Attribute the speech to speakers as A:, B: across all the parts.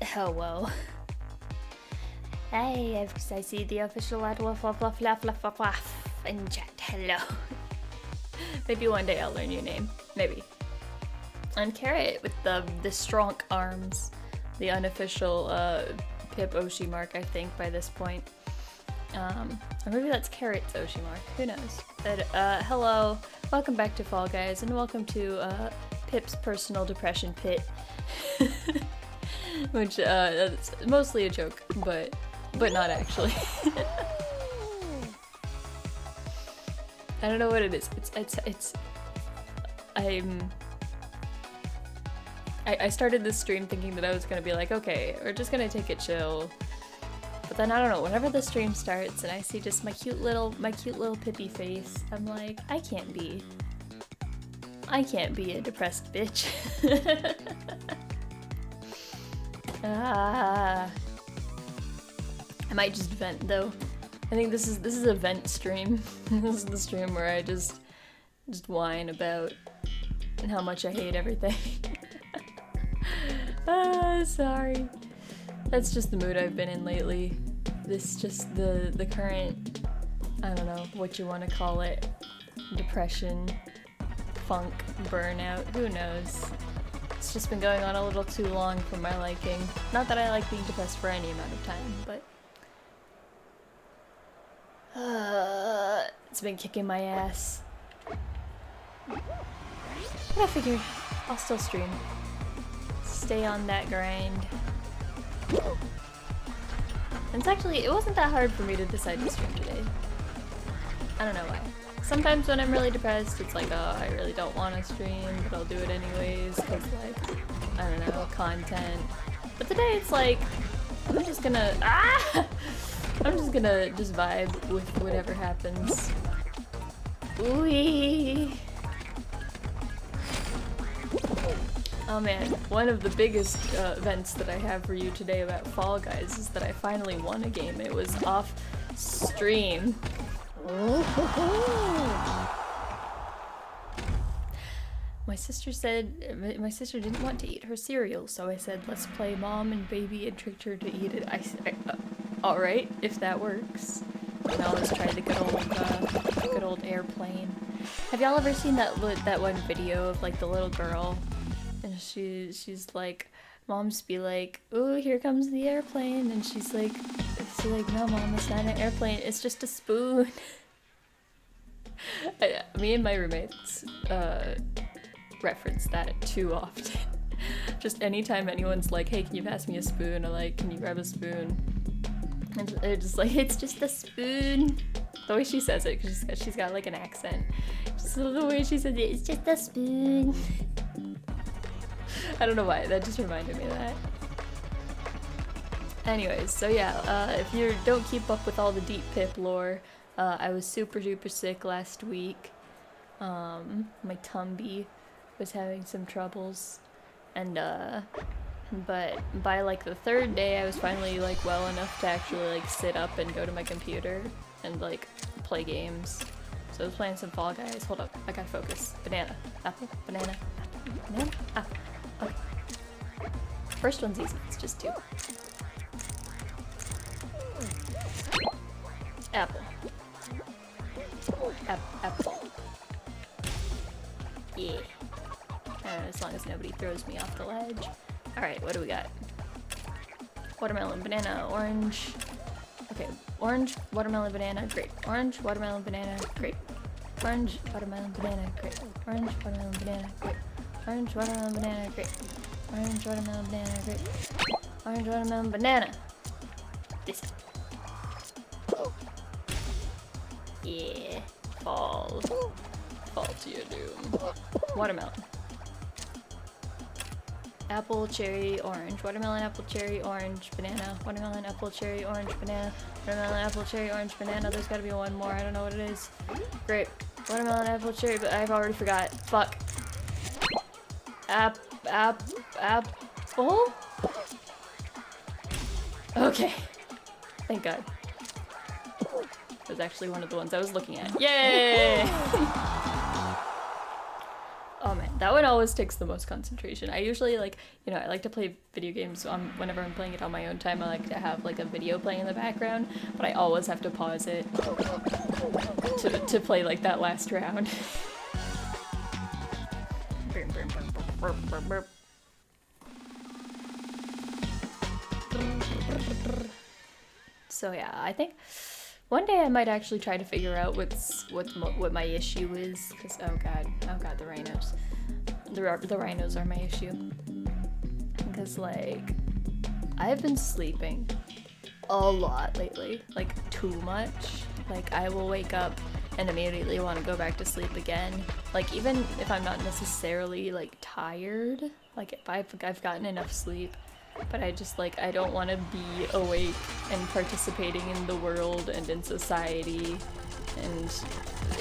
A: Hello. Hey, I see the official at in chat. Hello. Maybe one day I'll learn your name. Maybe. And Carrot with the strong arms. The unofficial Pip Oshi mark, I think, by this point. Or maybe that's Carrot's Oshi mark. Who knows? But hello. Welcome back to Fall Guys, and welcome to Pip's personal depression pit. Which it's mostly a joke, but not actually. I don't know what it is. I started this stream thinking that I was gonna be like, okay, we're just gonna take it chill. But then I don't know, whenever the stream starts and I see just my cute little Pippy face, I'm like, I can't be a depressed bitch. I might just vent though. I think this is a vent stream. This is the stream where I just whine about how much I hate everything. Sorry. That's just the mood I've been in lately. This just the current, I don't know what you want to call it, depression, funk, burnout, who knows. It's just been going on a little too long for my liking. Not that I like being depressed for any amount of time, but it's been kicking my ass. But I figured I'll still stream. Stay on that grind. And it wasn't that hard for me to decide to stream today. I don't know why. Sometimes when I'm really depressed, it's like, oh, I really don't want to stream, but I'll do it anyways, cause like, I don't know, content. But today it's like, I'm just gonna vibe with whatever happens. Ooh. Oh man, one of the biggest events that I have for you today about Fall Guys is that I finally won a game. It was off stream. My sister didn't want to eat her cereal, so I said, let's play mom and baby, and tricked her to eat it. Alright, if that works. And I'll just try the good old airplane. Have y'all ever seen that one video of like the little girl? And she's like, moms be like, ooh, here comes the airplane. And she's like, no mom, it's not an airplane, it's just a spoon. Me and my roommates reference that too often. Just anytime anyone's like, hey, can you pass me a spoon? Or like, can you grab a spoon? And they're just like, it's just a spoon. The way she says it, because she's got like an accent. Just the way she says it, it's just a spoon. I don't know why, that just reminded me of that. Anyways, so yeah, if you don't keep up with all the deep Pip lore, I was super duper sick last week. My tumby was having some troubles, and but by like the third day I was finally like well enough to actually like sit up and go to my computer and like play games. So I was playing some Fall Guys. Hold up, I gotta focus. Banana, apple, banana, apple, banana, apple. Okay. First one's easy, it's just 2. Apple. Apple. Yeah. As long as nobody throws me off the ledge. Alright, what do we got? Watermelon, banana, orange. Okay, orange, watermelon, banana, grape. Orange, watermelon, banana, grape. Orange, watermelon, banana, grape. Orange, watermelon, banana, grape. Orange, watermelon, banana, grape. Orange, watermelon, banana, grape. Orange, watermelon, banana. This. Yeah. Fall. Fall to your doom. Watermelon. Apple, cherry, orange. Watermelon, apple, cherry, orange, banana. Watermelon, apple, cherry, orange, banana. Watermelon, apple, cherry, orange, banana. There's gotta be one more. I don't know what it is. Grape. Watermelon, apple, cherry, but I've already forgot. Fuck. Apple? Okay. Thank God. That was actually one of the ones I was looking at. Yay! Oh man. That one always takes the most concentration. I usually like, I like to play video games whenever I'm playing it on my own time. I like to have like a video playing in the background, but I always have to pause it to play like that last round. So yeah, I think one day I might actually try to figure out what my issue is, because oh god, the Rhinos. The Rhinos are my issue. Because like, I've been sleeping a lot lately, like too much. Like I will wake up and immediately want to go back to sleep again. Like even if I'm not necessarily like tired, like if I've gotten enough sleep, but I just like, I don't want to be awake and participating in the world and in society and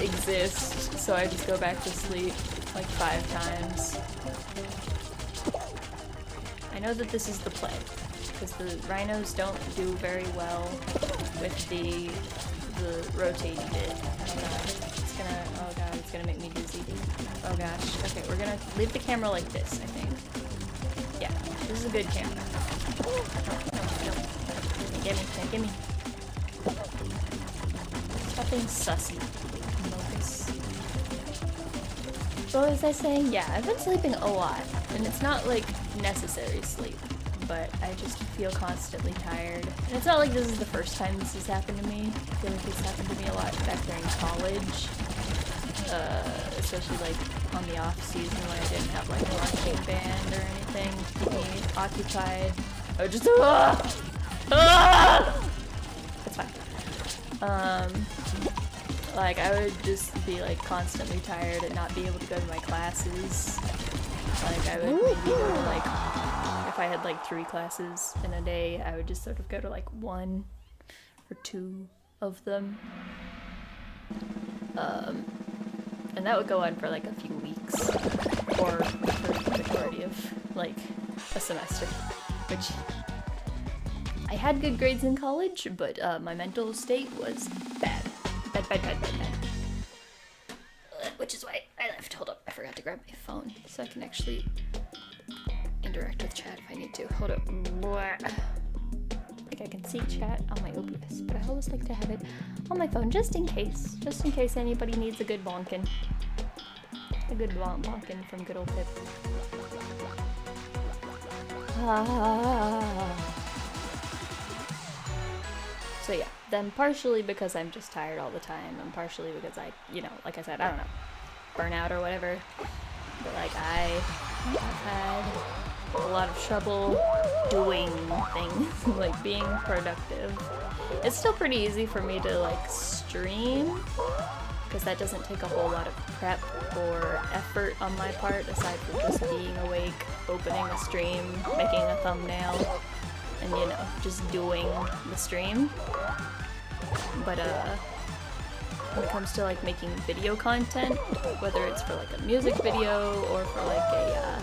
A: exist, so I just go back to sleep like 5 times. I know that this is the play, because the Rhinos don't do very well with the rotating bit. Oh god, it's gonna make me dizzy. Oh gosh. Okay, we're gonna leave the camera like this, I think. Yeah, this is a good camera. No. Can't get me. Stop being sussy. Locus. What was I saying? Yeah, I've been sleeping a lot, and it's not like necessary sleep, but I just feel constantly tired. And it's not like this is the first time this has happened to me. I feel like this happened to me a lot back during college, especially like on the off season when I didn't have like a marching band or anything to keep me occupied. I would just It's fine. Like I would just be like constantly tired and not be able to go to my classes. Like I would maybe go to like, if I had like 3 classes in a day, I would just sort of go to like 1 or 2 of them. And that would go on for like a few weeks, or for the majority of like a semester, which I had good grades in college, but my mental state was bad. Which is why I left. Hold up, I forgot to grab my phone so I can actually interact with chat if I need to. Hold up. Like I can see chat on my OBS, but I always like to have it on my phone just in case anybody needs a good bonkin. A good bonkin from good old Pip. So yeah, then partially because I'm just tired all the time, and partially because I, like I said, I don't know, burnout or whatever. But like I've had a lot of trouble doing things, like being productive. It's still pretty easy for me to like stream, because that doesn't take a whole lot of prep or effort on my part, aside from just being awake, opening a stream, making a thumbnail, and just doing the stream. But when it comes to like making video content, whether it's for like a music video or for like a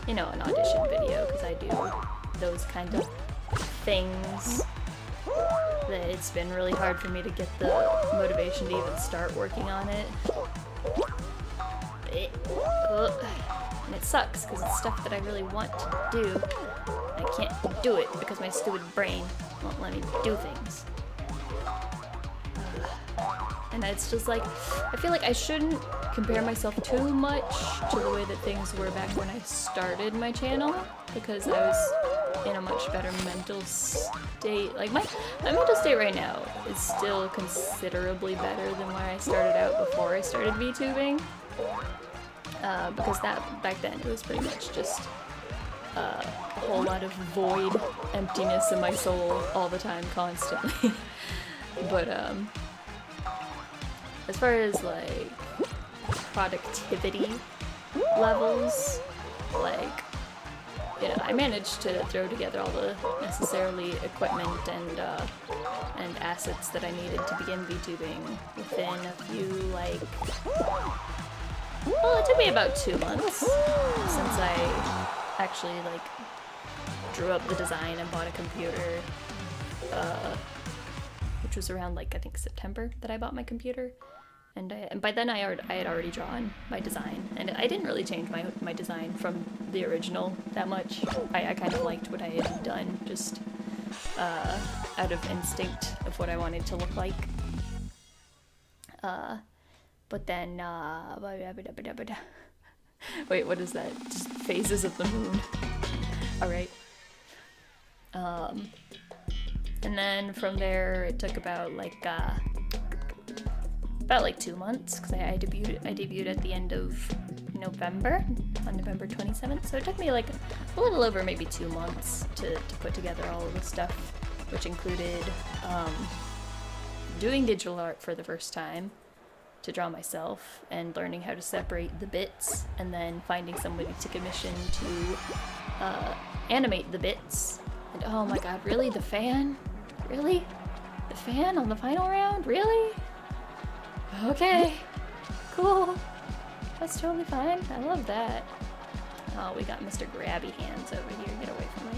A: an audition video, because I do those kind of things, that it's been really hard for me to get the motivation to even start working on it. And it sucks, because it's stuff that I really want to do. I can't do it because my stupid brain won't let me do things. And it's just like, I feel like I shouldn't compare myself too much to the way that things were back when I started my channel, because I was in a much better mental state. Like my mental state right now is still considerably better than where I started out before I started VTubing. Because back then it was pretty much just a whole lot of void, emptiness in my soul all the time, constantly. But as far as like productivity levels, like I managed to throw together all the necessary equipment and assets that I needed to begin VTubing within a few well, it took me about 2 months since I actually drew up the design and bought a computer, which was around I think September that I bought my computer. And by then I had already drawn my design, and I didn't really change my design from the original that much. I kind of liked what I had done, just out of instinct of what I wanted to look like. But then, wait, what is that? Just phases of the moon. Alright. And then from there, it took about 2 months, because I debuted at the end of November, on November 27th, so it took me like a little over maybe 2 months to put together all of this stuff, which included doing digital art for the first time, to draw myself, and learning how to separate the bits, and then finding somebody to commission to animate the bits. And oh my god, really? The fan? Really? The fan on the final round? Really? Okay, cool. That's totally fine. I love that. Oh, we got Mr. Grabby Hands over here. Get away from me.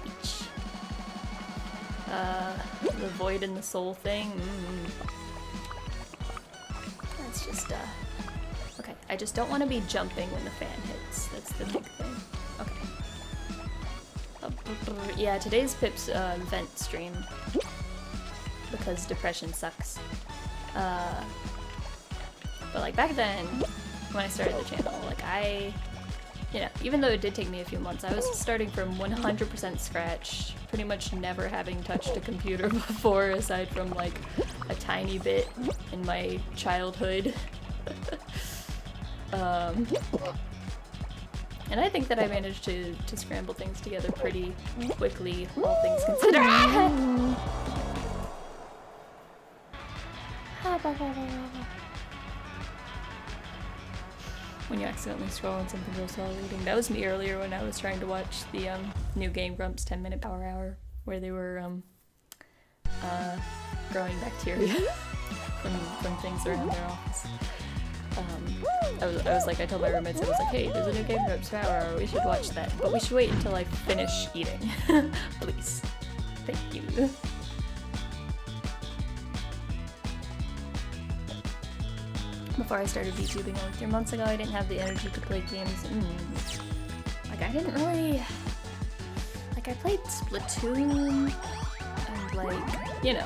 A: Beach. The void in the soul thing. That's just, okay. I just don't want to be jumping when the fan hits. That's the big thing. Okay. Yeah, today's Pip's vent stream. Because depression sucks. But like back then, when I started the channel, like even though it did take me a few months, I was starting from 100% scratch, pretty much never having touched a computer before, aside from like a tiny bit in my childhood. And I think that I managed to scramble things together pretty quickly, all things considered. When you accidentally scroll on something goes while reading. That was me earlier when I was trying to watch the new Game Grumps 10-minute Power Hour, where they were growing bacteria from things around their office. I told my roommates, I was like, hey, there's a new Game Grumps Power Hour, we should watch that, but we should wait until I finish eating. Please. Thank you. Before I started VTubing like 3 months ago, I didn't have the energy to play games. Like, I didn't really... Like, I played Splatoon, and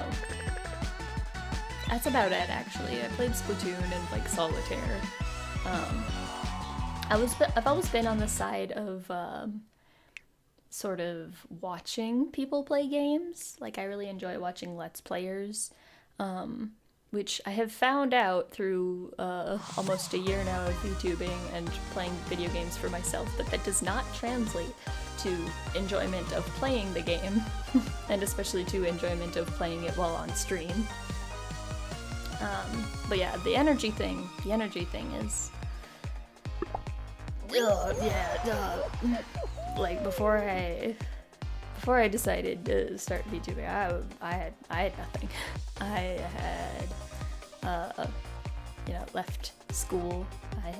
A: that's about it, actually. I played Splatoon and, like, Solitaire. I've always been on the side of, sort of watching people play games. Like, I really enjoy watching Let's Players. Which I have found out through almost a year now of VTubing and playing video games for myself, that does not translate to enjoyment of playing the game, and especially to enjoyment of playing it while on stream. But yeah, the energy thing is... like, before I decided to start VTubing, I had nothing. I had, left school. I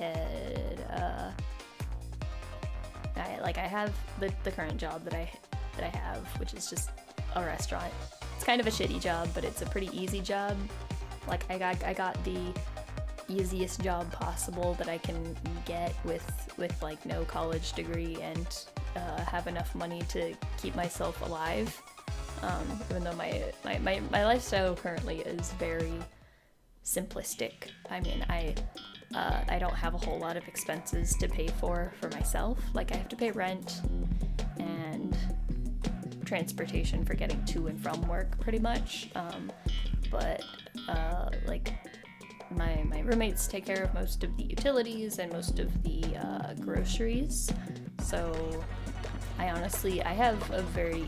A: have the current job that I have, which is just a restaurant. It's kind of a shitty job, but it's a pretty easy job. Like, I got the easiest job possible that I can get with like no college degree and have enough money to keep myself alive. Even though my lifestyle currently is very simplistic. I mean, I don't have a whole lot of expenses to pay for myself. Like, I have to pay rent and transportation for getting to and from work, pretty much. But like, my roommates take care of most of the utilities and most of the groceries. So I have a very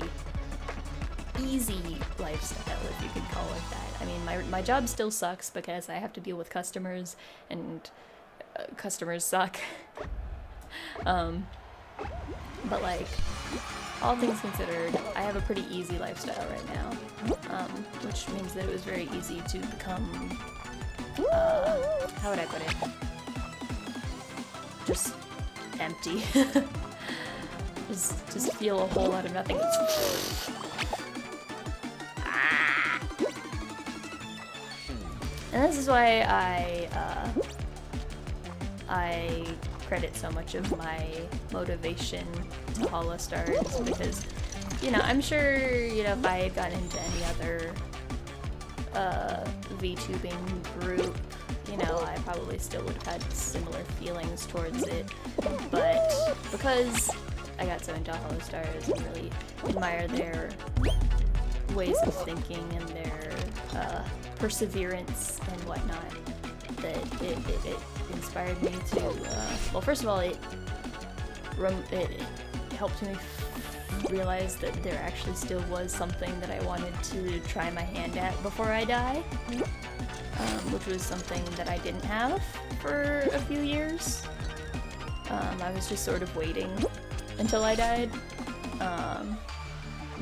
A: easy lifestyle, if you could call it that. I mean, my job still sucks because I have to deal with customers, and customers suck. But like, all things considered, I have a pretty easy lifestyle right now, which means that it was very easy to become, how would I put it? Just empty. just feel a whole lot of nothing. And this is why I credit so much of my motivation to Holostars, because, you know, I'm sure, you know, if I had gotten into any other VTubing group, you know, I probably still would have had similar feelings towards it, but because I got so into Holostars and really admire their ways of thinking and their perseverance and whatnot, that it inspired me to, well, first of all, it helped me realize that there actually still was something that I wanted to try my hand at before I die, which was something that I didn't have for a few years. I was just sort of waiting until I died,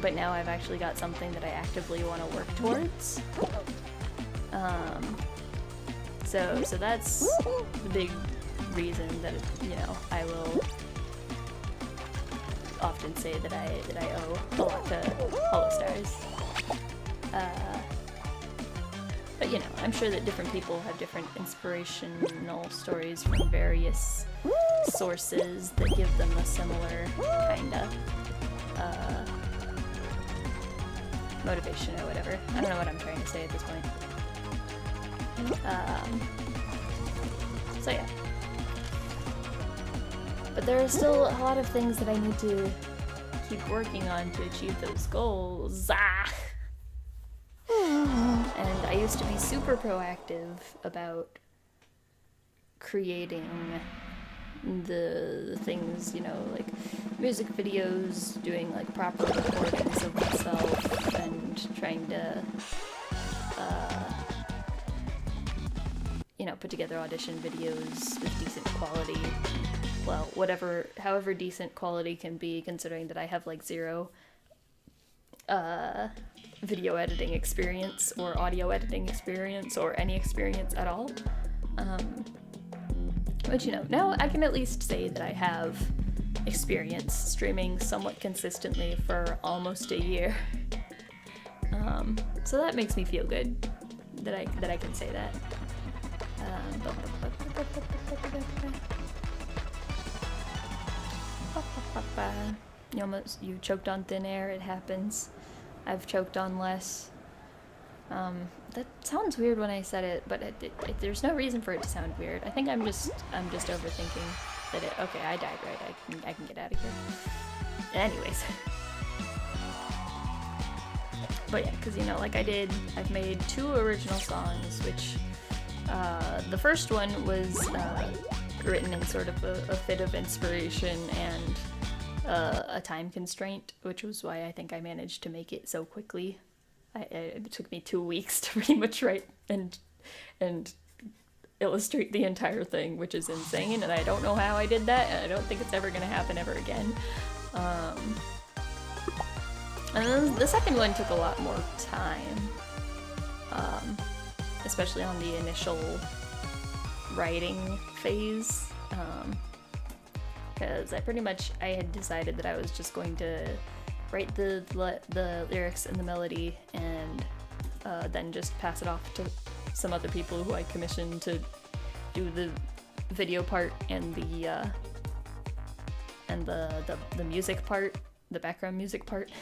A: but now I've actually got something that I actively want to work towards. So that's the big reason that, you know, I will often say that I owe a lot to Holostars. But, you know, I'm sure that different people have different inspirational stories from various sources that give them a similar kinda motivation or whatever. I don't know what I'm trying to say at this point. So yeah. But there are still a lot of things that I need to keep working on to achieve those goals. And I used to be super proactive about creating the things, you know, like music videos, doing like proper recordings of myself, and trying to you know, put together audition videos with decent quality. Well, however decent quality can be, considering that I have like zero video editing experience or audio editing experience or any experience at all. But you know, now I can at least say that I have experience streaming somewhat consistently for almost a year. So that makes me feel good that I can say that. You choked on thin air, it happens. I've choked on less. That sounds weird when I said it, but there's no reason for it to sound weird. I think I'm just overthinking that okay, I died, right? I can get out of here. Anyways. But yeah, because, you know, like I've made 2 original songs, which the first one was written in sort of a fit of inspiration and a time constraint, which was why I think I managed to make it so quickly. It took me 2 weeks to pretty much write and illustrate the entire thing, which is insane, and I don't know how I did that, and I don't think it's ever gonna happen ever again. And then the second one took a lot more time, especially on the initial writing phase, because I had decided that I was just going to write the lyrics and the melody, and then just pass it off to some other people who I commissioned to do the video part and the music part, the background music part.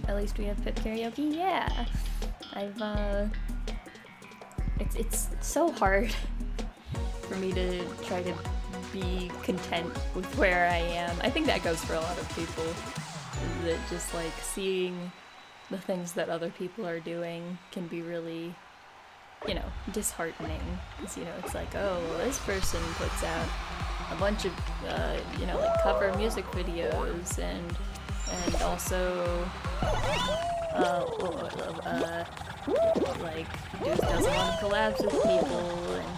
A: At least we have pip karaoke, yeah. It's so hard for me to try to be content with where I am. I think that goes for a lot of people, that just like seeing the things that other people are doing can be really, you know, disheartening. Because, you know, it's like, oh, well, this person puts out a bunch of, you know, like cover music videos and also, like, does a lot of collabs with people, and,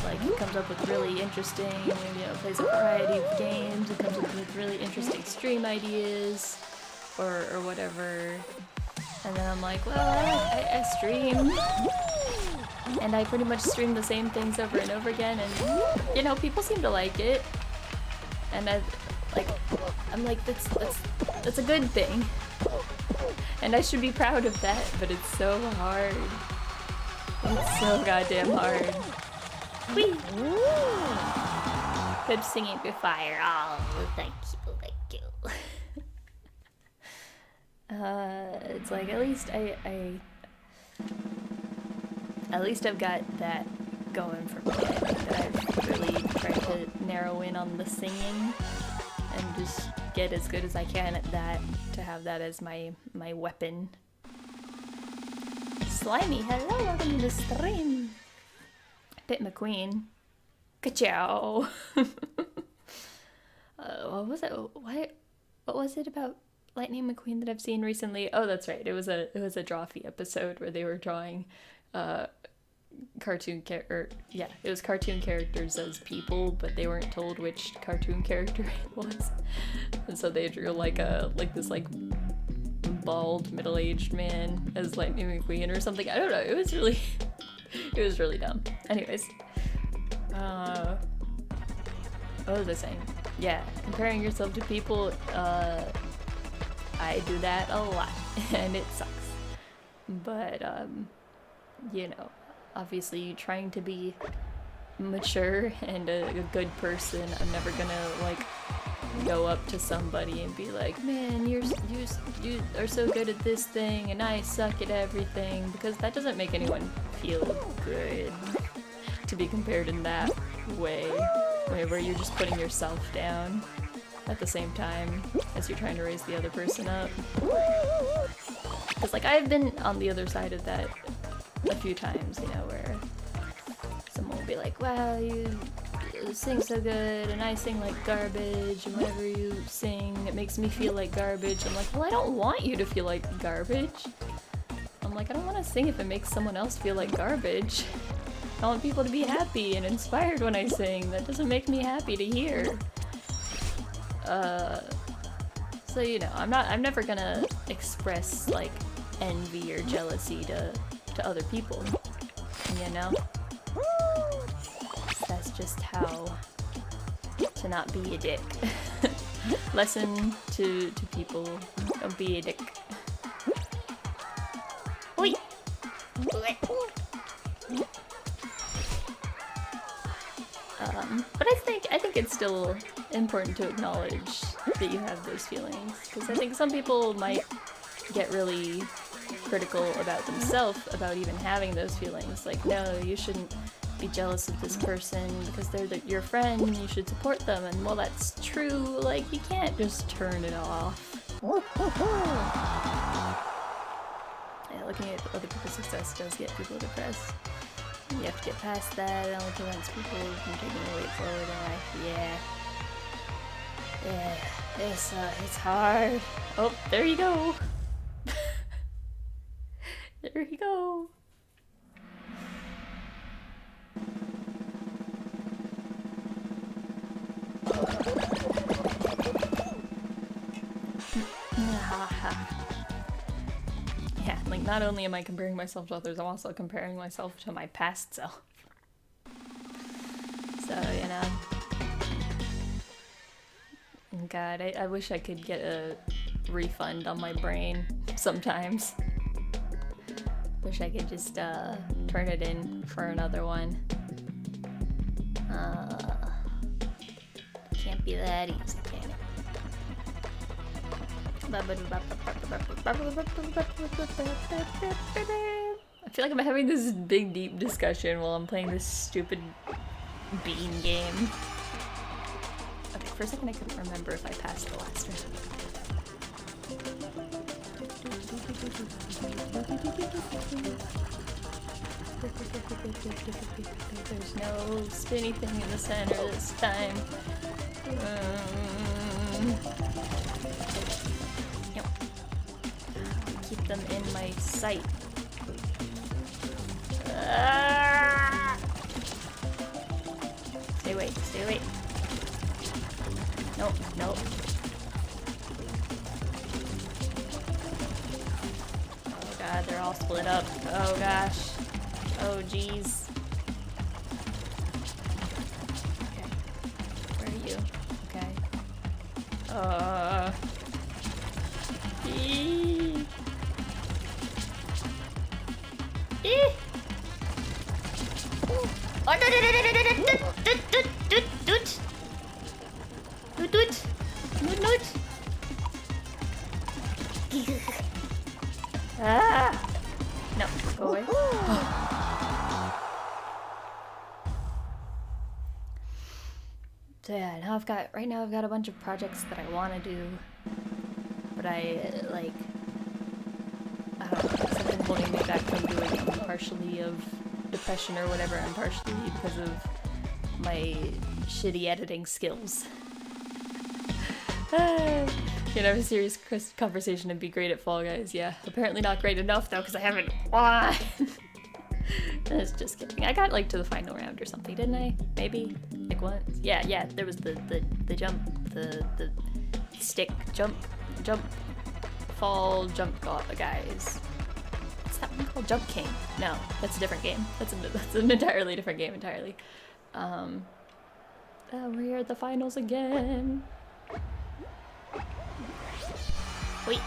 A: like, comes up with really interesting, you know, plays a variety of games, and comes up with really interesting stream ideas, or whatever. And then I'm like, well, I stream. And I pretty much stream the same things over and over again, and you know, people seem to like it. And I'm like, that's a good thing. And I should be proud of that, but it's so hard. It's so goddamn hard. Whee! Good singing with fire. Oh, thank you. It's like at least I've got that going for me. I think that I've really tried to narrow in on the singing and just get as good as I can at that, to have that as my weapon. Slimy, hello, welcome to the stream. Pit McQueen. Ka-chow. What was it? What was it about Lightning McQueen that I've seen recently? Oh, that's right. It was a Drawfee episode where they were drawing cartoon characters as people, but they weren't told which cartoon character it was. And so they drew this bald middle-aged man as Lightning McQueen or something. I don't know. It was really dumb. Anyways, what was I saying? Yeah, comparing yourself to people. I do that a lot, and it sucks. But you know, obviously trying to be mature and a good person, I'm never gonna go up to somebody and be like, man, you are so good at this thing and I suck at everything, because that doesn't make anyone feel good to be compared in that way, where you're just putting yourself down at the same time as you're trying to raise the other person up. Because I've been on the other side of that a few times, you know, where someone will be like, wow, you sing so good and I sing like garbage, and whenever you sing it makes me feel like garbage. I'm like, well, I don't want you to feel like garbage. I'm like, I don't want to sing if it makes someone else feel like garbage. I want people to be happy and inspired when I sing. That doesn't make me happy to hear. So you know, I'm never gonna express envy or jealousy to other people, you know? That's just how to not be a dick. Lesson to people, don't be a dick. Oi! But I think it's still important to acknowledge that you have those feelings, because I think some people might get really critical about themselves about even having those feelings. Like, no, you shouldn't be jealous of this person because they're your friend and you should support them. And while that's true, you can't just turn it off. Yeah, looking at other people's success does get people depressed. You have to get past that. It only prevents people from taking a leap forward in life. Yeah, it's hard. Oh, there you go. There you go. Yeah, not only am I comparing myself to others, I'm also comparing myself to my past self. So, you know. God, I wish I could get a refund on my brain sometimes. Wish I could just turn it in for another one. Can't be that easy, can it? I feel like I'm having this big deep discussion while I'm playing this stupid bean game. Okay, for a second I couldn't remember if I passed the last one. There's no spinny thing in the center this time. Yep. Keep them in my sight. Stay away, stay away. Nope, nope. God, they're all split up. Oh gosh. Oh jeez. Okay. Where are you? Okay. Eee. Eee. Oh, ah! No, go away. So yeah, right now I've got a bunch of projects that I want to do, but I don't know, something holding me back from doing them, partially of depression or whatever, and partially because of my shitty editing skills. You know, have a serious conversation and be great at Fall Guys. Yeah, apparently not great enough though, because I haven't won. I was just kidding. I got like to the final round or something, didn't I? Maybe like once. Yeah. There was the jump, the stick jump, fall jump guys. What's that one called? Jump King. No, that's a different game. That's an entirely different game entirely. We're here at the finals again. Wait.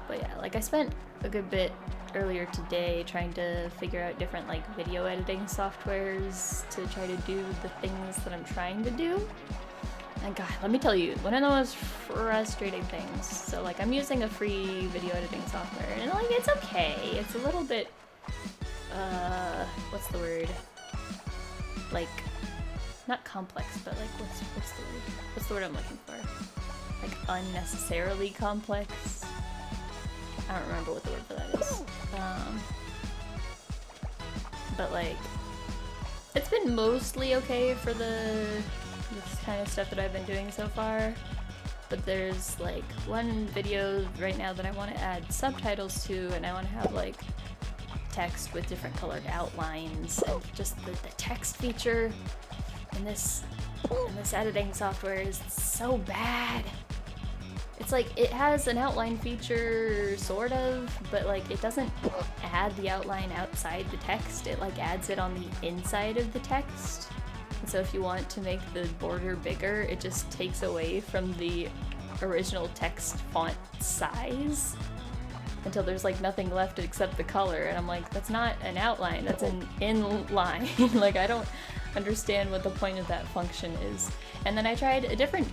A: But yeah, like I spent a good bit earlier today trying to figure out different like video editing softwares to try to do the things that I'm trying to do. And God, let me tell you, one of the most frustrating things. So like I'm using a free video editing software and like it's okay. It's a little bit what's the word? Like not complex, but like what's the word? What's the word I'm looking for? Like unnecessarily complex. I don't remember what the word for that is. But like, it's been mostly okay for this kind of stuff that I've been doing so far. But there's like one video right now that I want to add subtitles to, and I want to have like text with different colored outlines, and just the text feature in this editing software is so bad. It's like it has an outline feature, sort of, but like it doesn't add the outline outside the text. It like adds it on the inside of the text. And so if you want to make the border bigger, it just takes away from the original text font size until there's like nothing left except the color. And I'm like, that's not an outline, that's an inline. Like I don't understand what the point of that function is. And then I tried a different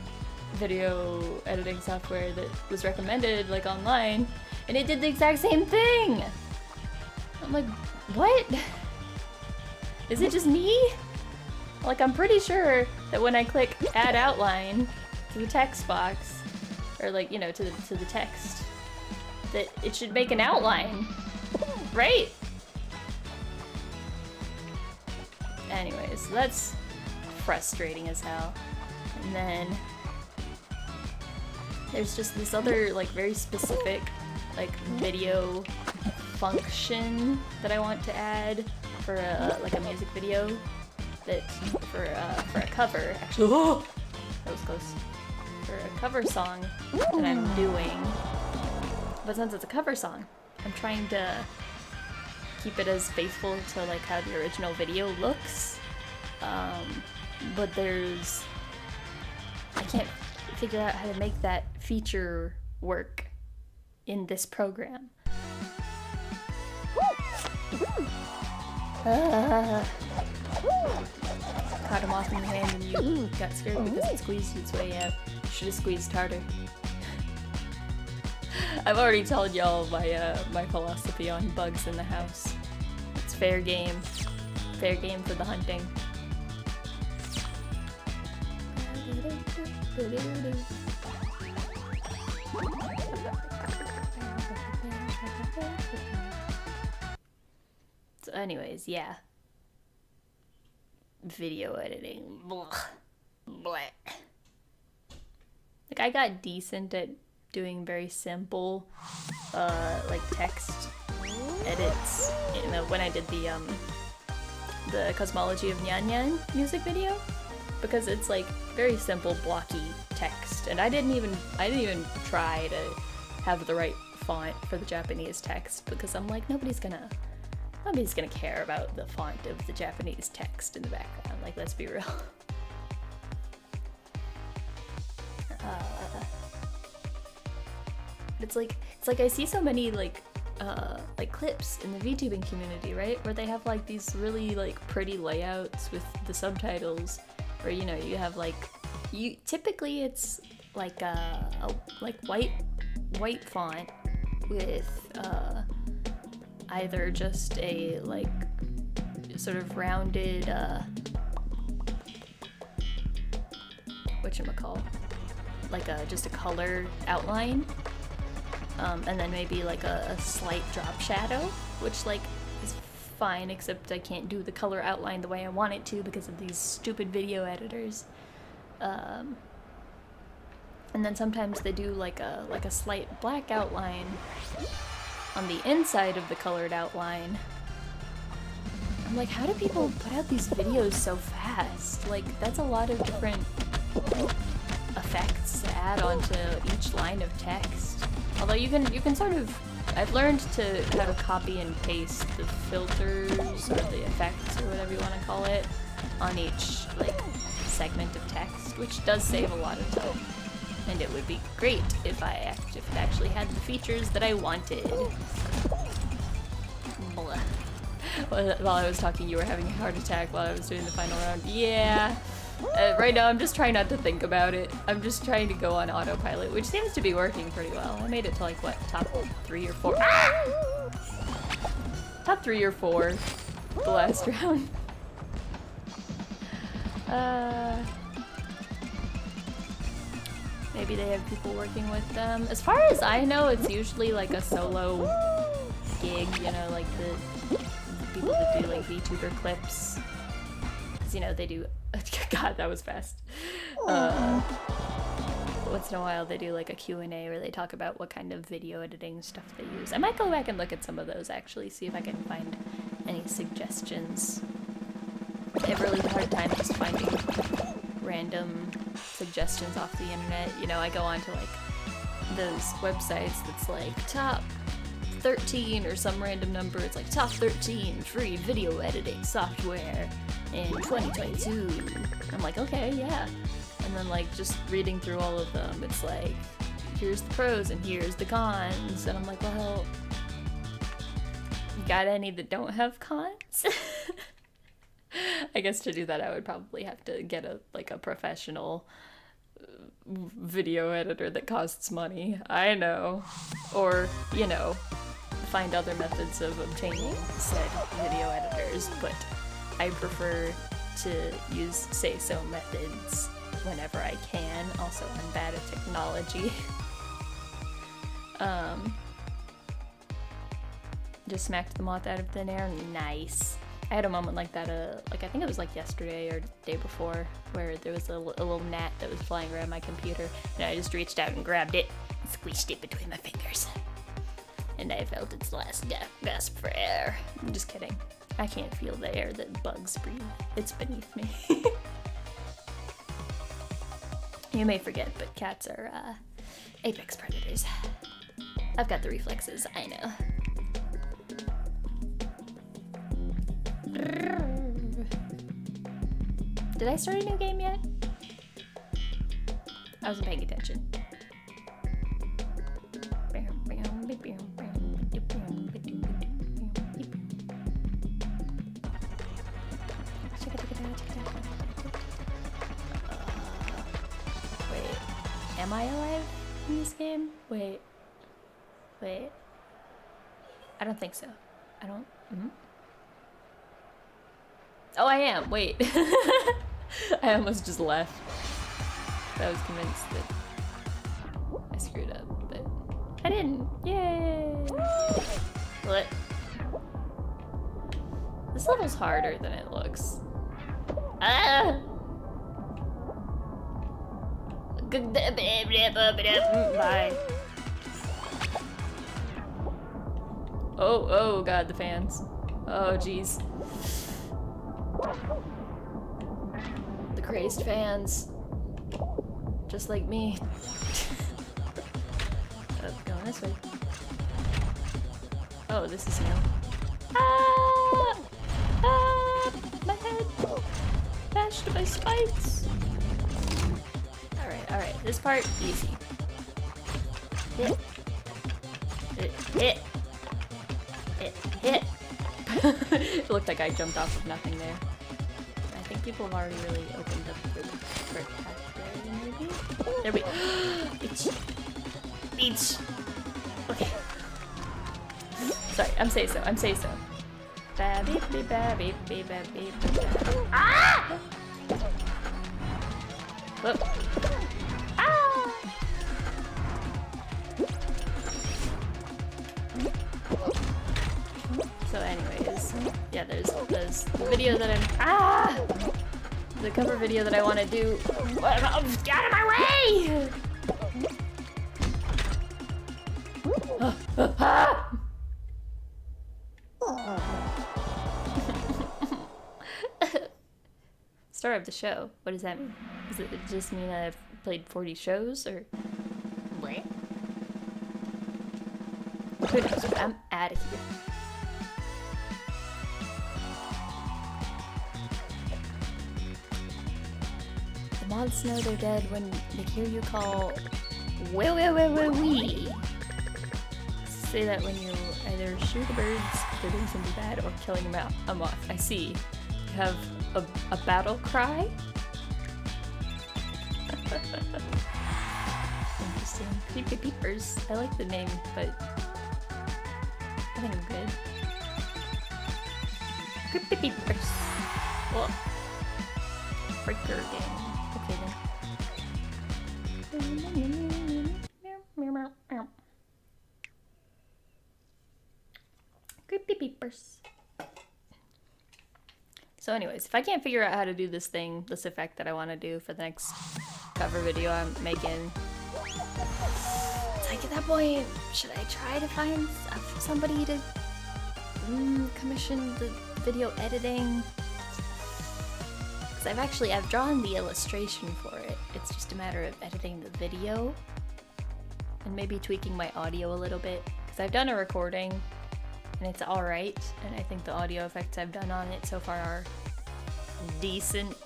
A: video editing software that was recommended like online, and it did the exact same thing. I'm like, what? Is it just me? Like I'm pretty sure that when I click add outline to the text box, or like, you know, to the text, that it should make an outline, right? Anyways, so that's frustrating as hell. And then there's just this other like very specific like video function that I want to add for a music video, that for a cover actually. Oh, that was close. For a cover song that I'm doing. But since it's a cover song, I'm trying to keep it as faithful to like how the original video looks. But I can't figure out how to make that feature work in this program. Caught a moth in your hand and you got scared because it squeezed its way out. You should have squeezed harder. I've already told y'all my philosophy on bugs in the house. It's fair game. Fair game for the hunting. So anyways, yeah. Video editing. Blah. Blah. Like I got decent at doing very simple like text edits, you know, when I did the Cosmology of Nyan Nyan music video, because it's like very simple blocky text, and I didn't even try to have the right font for the Japanese text because I'm like, nobody's gonna care about the font of the Japanese text in the background. Like, let's be real. It's like I see so many like clips in the VTubing community, right? Where they have like these really like pretty layouts with the subtitles, where you know you have like typically it's like a white font with either just a like sort of rounded whatchamacall, like just a color outline, and then maybe like a slight drop shadow, which like is fine, except I can't do the color outline the way I want it to because of these stupid video editors. And then sometimes they do like a slight black outline on the inside of the colored outline. I'm like, how do people put out these videos so fast? Like, that's a lot of different effects to add onto each line of text. Although you can sort of, I've learned to how to copy and paste the filters or the effects or whatever you want to call it on each like segment of text, which does save a lot of time. And it would be great if it actually had the features that I wanted. Blah. While I was talking, you were having a heart attack while I was doing the final round. Yeah. Right now, I'm just trying not to think about it. I'm just trying to go on autopilot, which seems to be working pretty well. I made it to like, what, top 3 or 4? Ah! Top 3 or 4 the last round. Maybe they have people working with them. As far as I know, it's usually like a solo gig, you know, like the people that do like VTuber clips. Because, you know, they do... God, that was fast. Once in a while they do like a Q&A where they talk about what kind of video editing stuff they use. I might go back and look at some of those actually, see if I can find any suggestions. I have a really hard time just finding random suggestions off the internet. You know, I go onto like those websites that's like top 13 or some random number. It's like top 13 free video editing software in 2022. I'm like, okay, yeah. And then like just reading through all of them, it's like, here's the pros and here's the cons. And I'm like, well, you got any that don't have cons? I guess to do that I would probably have to get a professional video editor that costs money. I know. Or, you know, find other methods of obtaining said video editors, but I prefer to use say-so methods whenever I can. Also, I'm bad at technology. Just smacked the moth out of thin air. Nice. I had a moment like that, like I think it was like yesterday or the day before, where there was a little gnat that was flying around my computer, and I just reached out and grabbed it and squeezed it between my fingers. And I felt its last gasp for air. I'm just kidding. I can't feel the air that bugs breathe. It's beneath me. You may forget, but cats are apex predators. I've got the reflexes, I know. Did I start a new game yet? I wasn't paying attention. Wait, am I alive in this game? Wait. I don't think so. I don't. Oh, I am. Wait. I almost just left. I was convinced that I screwed up, but I didn't. Yay! What? This level's harder than it looks. Ah! Bye. Oh god, the fans. Oh jeez. The crazed fans. Just like me. Going this way. Oh, this is new. Ah! Ah! My head! Bashed by spikes! Alright, this part, easy. Hit. Hit. It looked like I jumped off of nothing there. I think people have already really opened up the vocabulary, maybe? There we go. Beach. Okay. Sorry, I'm say so. Ah! Whoop. Ah! So anyways, yeah, there's the video that the cover video that I want to do. Get out of my way! Star of the show. What does that mean? Does it just mean I've played 40 shows, or what? Who knows? But I'm out of here. The moths know they're dead when they hear you call wee. Say that when you either shoot the birds if they're doing something bad or killing a moth. I see. You have a battle cry? Interesting. Creepy peepers. I like the name, but I think I'm good. Creepy peepers. Well, breaker game. Okay then. Creepy peepers. So anyways, if I can't figure out how to do this effect that I want to do for the next cover video I'm making, it's like at that point, should I try to find somebody to commission the video editing? Because I've drawn the illustration for it. It's just a matter of editing the video and maybe tweaking my audio a little bit. Because I've done a recording and it's alright, and I think the audio effects I've done on it so far are decent.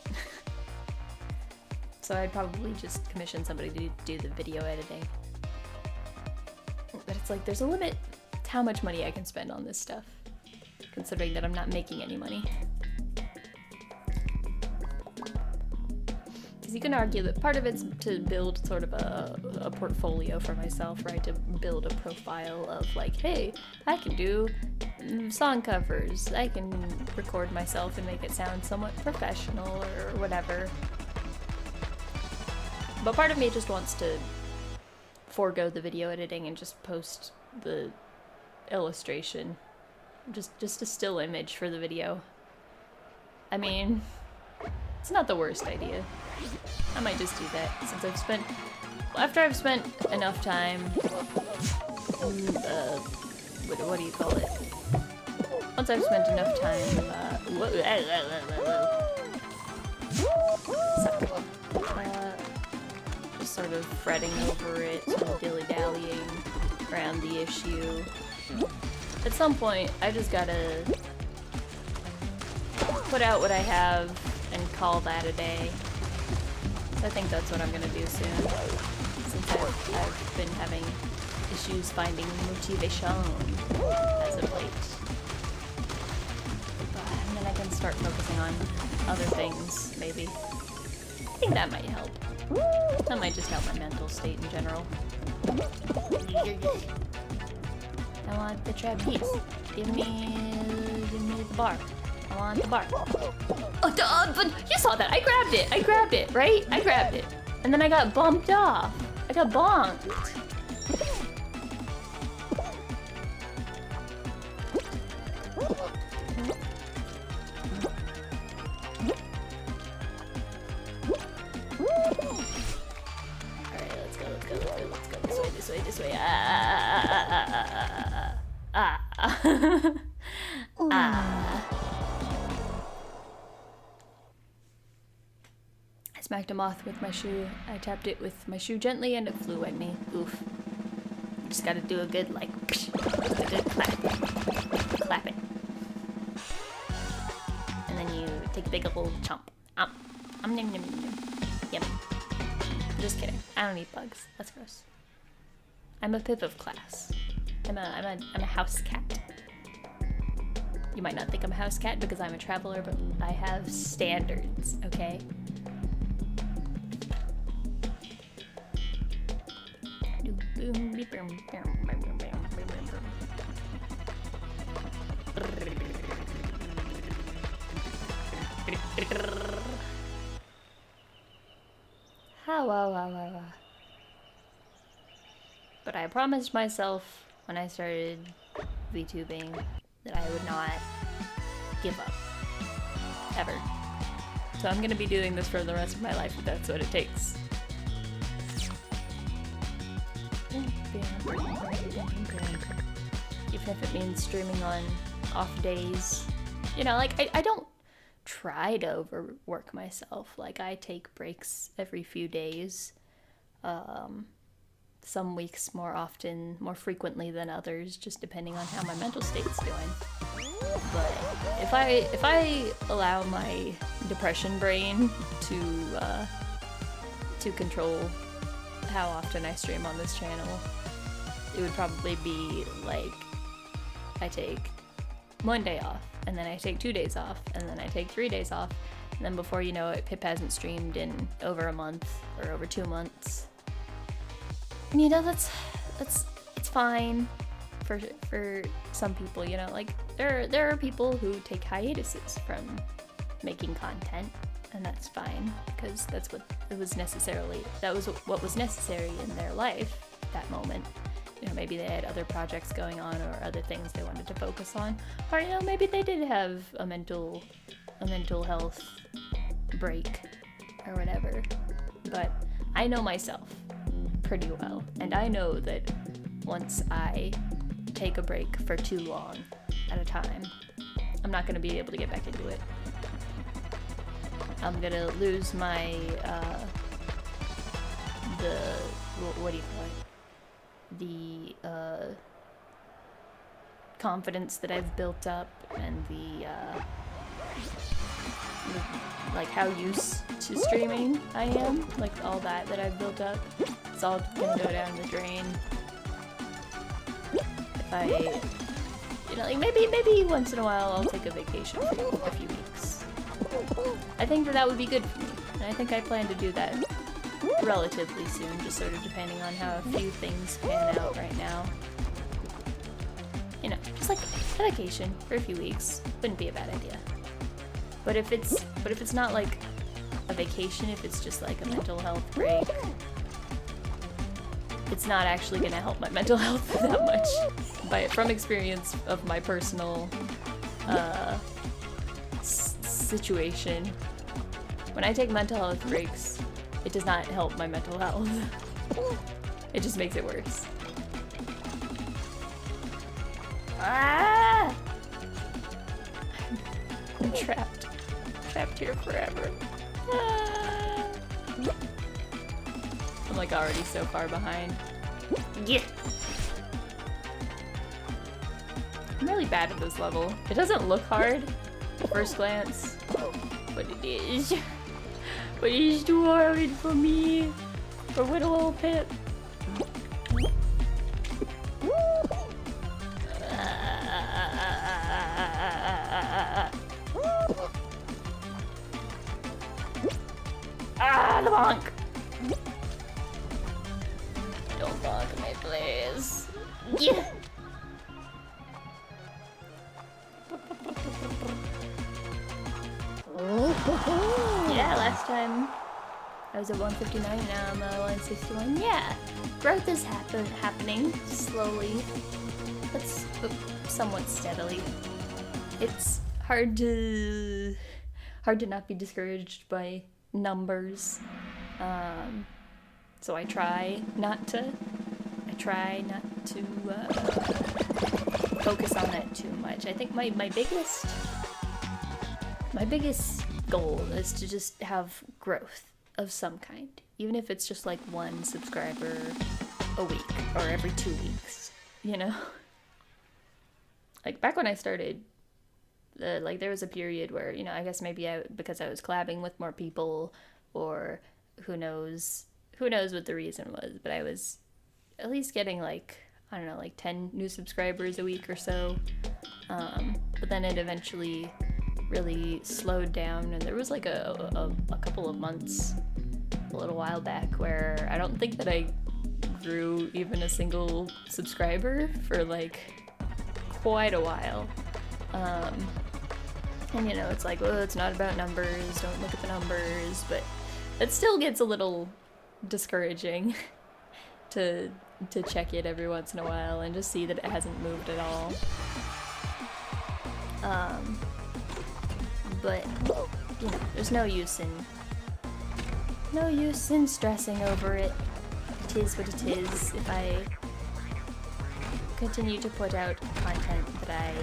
A: So I'd probably just commission somebody to do the video editing. But it's like there's a limit to how much money I can spend on this stuff, considering that I'm not making any money. Because you can argue that part of it's to build sort of a portfolio for myself, right? To build a profile of like, hey, I can do song covers, I can record myself and make it sound somewhat professional or whatever. But part of me just wants to forego the video editing and just post the illustration. Just a still image for the video. I mean, it's not the worst idea. I might just do that since after I've spent enough time, what do you call it? Once I've spent enough time, just sort of fretting over it, sort of dilly-dallying around the issue. At some point, I just gotta put out what I have and call that a day. I think that's what I'm gonna do soon, since I've been having issues finding motivation as of late. And then I can start focusing on other things, maybe. I think that might help. That might just help my mental state in general. I want the trapeze. Give me the bar. I want the bar. Oh, but you saw that. I grabbed it, right? I grabbed it. And then I got bumped off. I got bonked. Alright, let's go. This way. I smacked a moth with my shoe. I tapped it with my shoe gently and it flew at me. Oof. Just gotta do a good, like, a good clap. clap it. And then you take a big old chomp. Nom, nom, nom, nom. Yum. Just kidding. I don't eat bugs. That's gross. I'm a pip of class. I'm a house cat. You might not think I'm a house cat because I'm a traveler, but I have standards, okay? But I promised myself when I started VTubing that I would not give up. Ever. So I'm gonna be doing this for the rest of my life if that's what it takes. Even if it means streaming on off days. You know, like, I don't try to overwork myself. Like, I take breaks every few days. Some weeks more often, more frequently than others, just depending on how my mental state's doing. But if I allow my depression brain to control how often I stream on this channel, it would probably be like I take 1 day off, and then I take 2 days off, and then I take 3 days off, and then before you know it, Pip hasn't streamed in over a month or over 2 months. And you know, it's fine for some people, you know, like there are people who take hiatuses from making content, and that's fine because that's what was what was necessary in their life at that moment. You know, maybe they had other projects going on or other things they wanted to focus on, or you know, maybe they did have a mental health break or whatever. But I know myself pretty well, and I know that once I take a break for too long at a time, I'm not going to be able to get back into it. I'm going to lose my what do you call it? The confidence that I've built up, and the like how used to streaming I am, like all that I've built up. It's all gonna go down the drain. If I, you know, like maybe once in a while I'll take a vacation for a few weeks. I think that would be good for me, and I think I plan to do that relatively soon, just sort of depending on how a few things pan out right now. You know, just like a vacation for a few weeks wouldn't be a bad idea. But if it's not like a vacation, if it's just like a mental health break, it's not actually gonna help my mental health that much. From experience of my personal situation, when I take mental health breaks, it does not help my mental health. It just makes it worse. Ah! I'm trapped here forever. Ah! I'm like already so far behind. Yeah. I'm really bad at this level. It doesn't look hard at first glance, but it is. But it is too hard for me. For little old Pip. Ah, the bonk! Don't bonk me, please. Yeah! Yeah, last time I was at 159, now I'm at 161. Yeah, growth is happening slowly, but somewhat steadily. It's hard to not be discouraged by numbers, so I try not to focus on that too much. I think my biggest goal is to just have growth of some kind, even if it's just like 1 subscriber a week or every 2 weeks, you know? like back when I started, like there was a period where, you know, I guess maybe because I was collabing with more people, or who knows what the reason was, but I was at least getting like, I don't know, like 10 new subscribers a week or so. But then it eventually really slowed down, and there was like a couple of months, a little while back, where I don't think that I grew even a single subscriber for like quite a while. And you know, it's like, well, it's not about numbers, don't look at the numbers, but it still gets a little discouraging to check it every once in a while and just see that it hasn't moved at all. But you know, there's no use in stressing over it. It is what it is. If I continue to put out content that I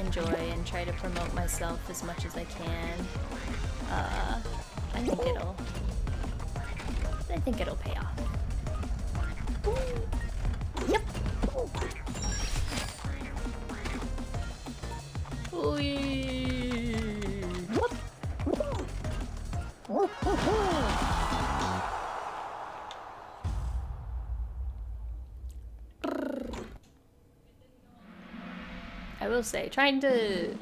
A: enjoy and try to promote myself as much as I can, I think it'll pay off. Yep. I will say, having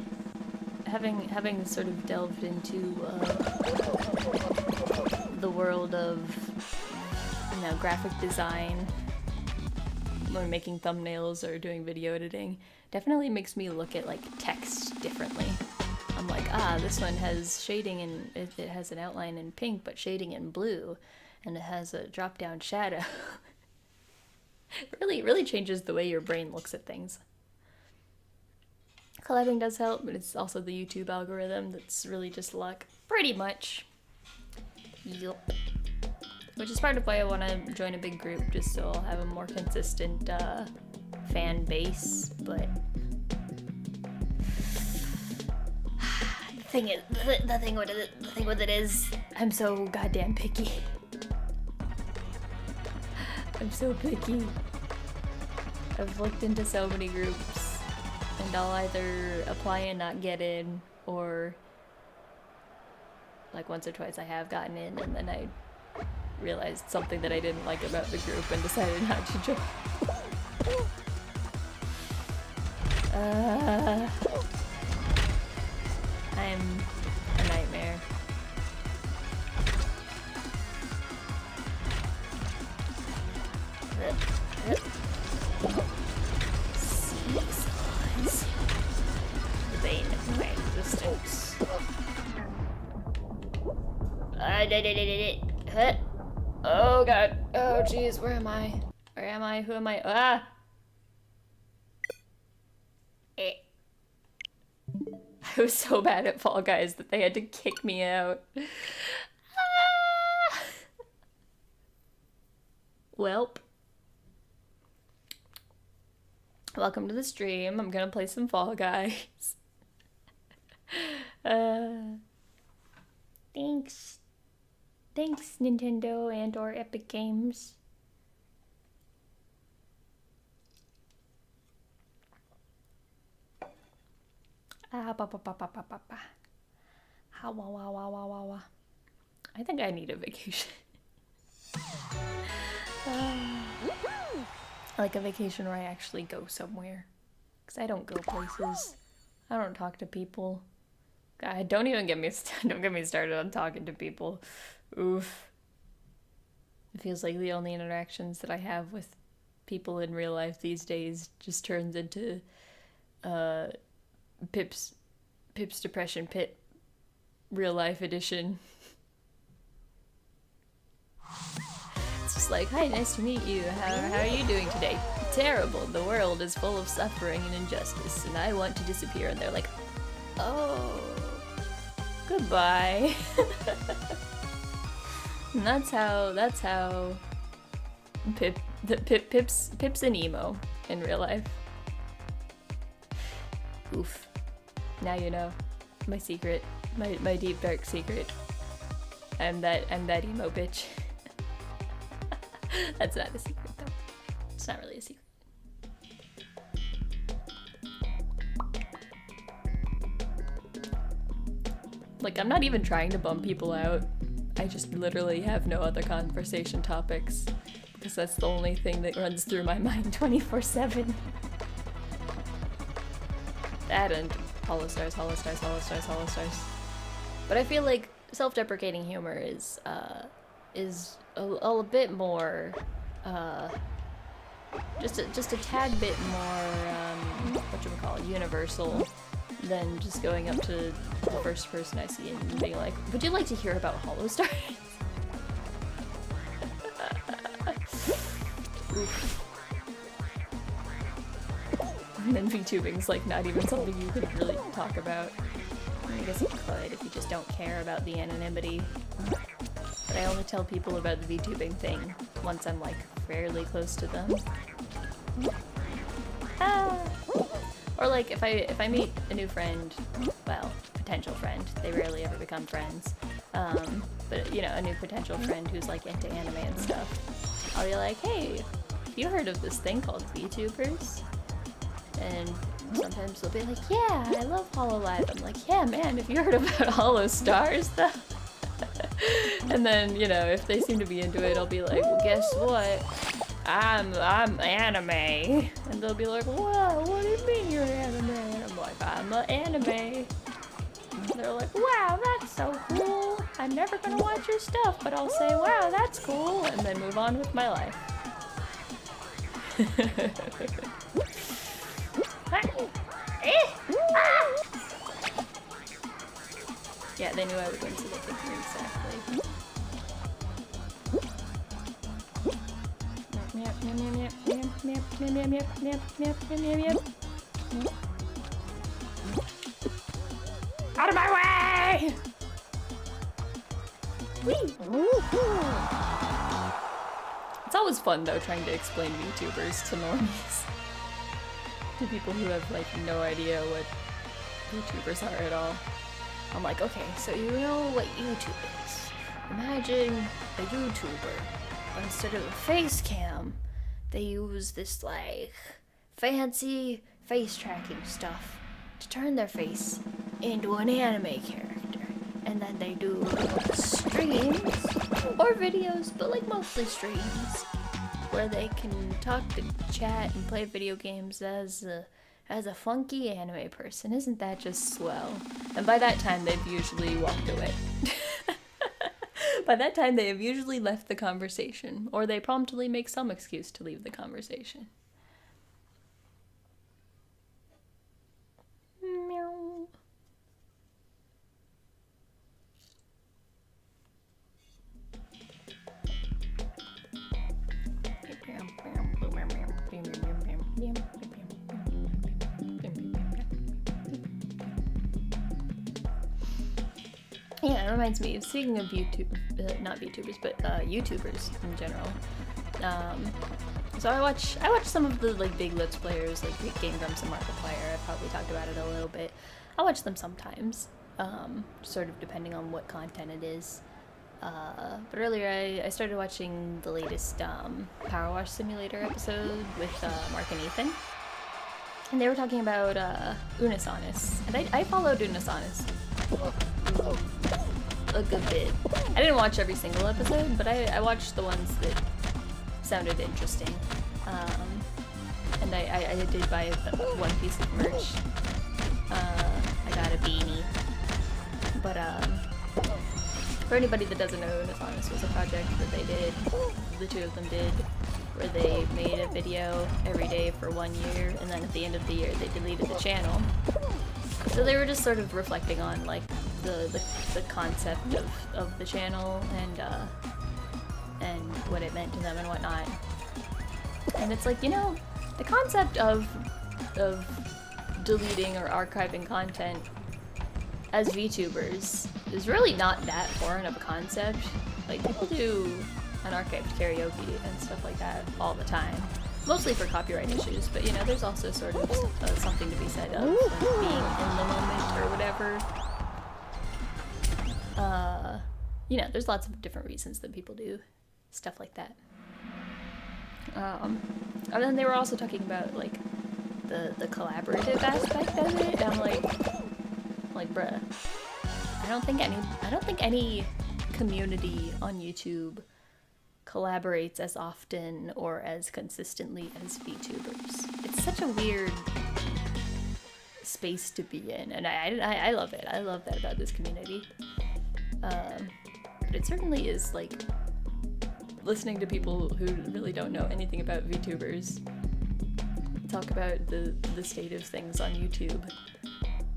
A: sort of delved into the world of, you know, graphic design, when making thumbnails or doing video editing, definitely makes me look at like text differently. I'm like, this one has shading and it has an outline in pink, but shading in blue, and it has a drop down shadow. It really changes the way your brain looks at things. Collabing does help, but it's also the YouTube algorithm that's really just luck, pretty much. Yup. Which is part of why I want to join a big group, just so I'll have a more consistent fan base, but the thing with it is, I'm so goddamn picky. I'm so picky. I've looked into so many groups, and I'll either apply and not get in, or like once or twice I have gotten in, and then I realized something that I didn't like about the group and decided not to join. I'm a nightmare. Seasons. The bane of my existence. Oh god. Oh jeez, where am I? Where am I? Who am I? I was so bad at Fall Guys that they had to kick me out. Welp. Welcome to the stream. I'm gonna play some Fall Guys. Thanks. Thanks, Nintendo and or Epic Games. I think I need a vacation. Like a vacation where I actually go somewhere. Because I don't go places. I don't talk to people. God, don't get me started on talking to people. Oof. It feels like the only interactions that I have with people in real life these days just turns into Pip's Depression Pit real life edition. It's just like, hi, nice to meet you. How are you doing today? Terrible. The world is full of suffering and injustice, and I want to disappear. And they're like, oh, goodbye. And that's how Pip's an emo in real life. Oof. Now you know my secret, my deep dark secret. I'm that emo bitch. That's not a secret though. It's not really a secret. Like, I'm not even trying to bum people out. I just literally have no other conversation topics. Because that's the only thing that runs through my mind 24/7. That and Holostars. But I feel like self-deprecating humor is a bit more, just a tad bit more, universal than just going up to the first person I see and being like, would you like to hear about Holostars? Oof. And then VTubing's like not even something you could really talk about. I guess you could if you just don't care about the anonymity. But I only tell people about the VTubing thing once I'm like fairly close to them. Ah. Or like if I meet a new friend, well, potential friend, they rarely ever become friends. But you know, a new potential friend who's like into anime and stuff. I'll be like, hey, you heard of this thing called VTubers? And sometimes they'll be like, yeah, I love Hololive. I'm like, yeah, man, have you heard about Holostars though? And then, you know, if they seem to be into it, I'll be like, well, guess what? I'm anime. And they'll be like, wow, what do you mean you're anime? And I'm like, I'm an anime. And they're like, wow, that's so cool. I'm never gonna watch your stuff, but I'll say, wow, that's cool, and then move on with my life. Yeah, they knew I would win, so they picked me exactly. Out of my way! Whee! It's always fun though trying to explain VTubers to normies. To people who have like no idea what VTubers are at all. I'm like, okay, so you know what YouTube is. Imagine a YouTuber, but instead of a face cam, they use this like fancy face tracking stuff to turn their face into an anime character. And then they do streams or videos, but like mostly streams, where they can talk and chat and play video games as a funky anime person. Isn't that just swell? And by that time, they've usually walked away. By that time, they have usually left the conversation, or they promptly make some excuse to leave the conversation. Meow. Yeah, it reminds me, speaking of YouTube, not VTubers, but YouTubers in general. So I watch some of the like big Let's Players, like Game Grumps and Markiplier. I've probably talked about it a little bit. I watch them sometimes, sort of depending on what content it is. But earlier I started watching the latest Power Wash Simulator episode with Mark and Ethan. And they were talking about Unisonis. And I followed Unisonis a good bit. I didn't watch every single episode, but I watched the ones that sounded interesting. And I did buy one piece of merch. I got a beanie. But for anybody that doesn't know, Unisonis was a project that they did, the two of them did, where they made a video every day for 1 year, and then at the end of the year they deleted the channel. So they were just sort of reflecting on like the concept of the channel and what it meant to them and whatnot. And it's like, you know, the concept of deleting or archiving content as VTubers is really not that foreign of a concept. Like, people do unarchived karaoke and stuff like that all the time. Mostly for copyright issues, but you know, there's also sort of something to be said of like, being in the moment or whatever. You know, there's lots of different reasons that people do stuff like that. And then they were also talking about like the collaborative aspect of it. And I'm like, bruh, I don't think any community on YouTube collaborates as often or as consistently as VTubers. It's such a weird space to be in, and I love it. I love that about this community. But it certainly is like listening to people who really don't know anything about VTubers talk about the state of things on YouTube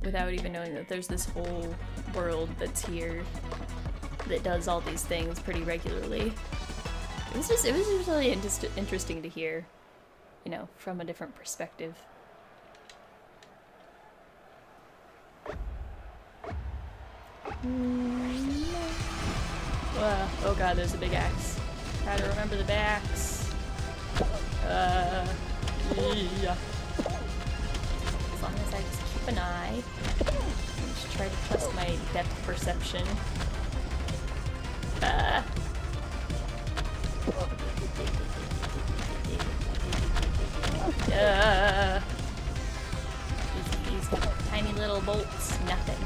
A: without even knowing that there's this whole world that's here that does all these things pretty regularly. It was just really interesting to hear, you know, from a different perspective. Oh god, there's a big axe. Try to remember the axe. Yeah. As long as I just keep an eye and just try to trust my depth perception. These tiny little bolts, nothing.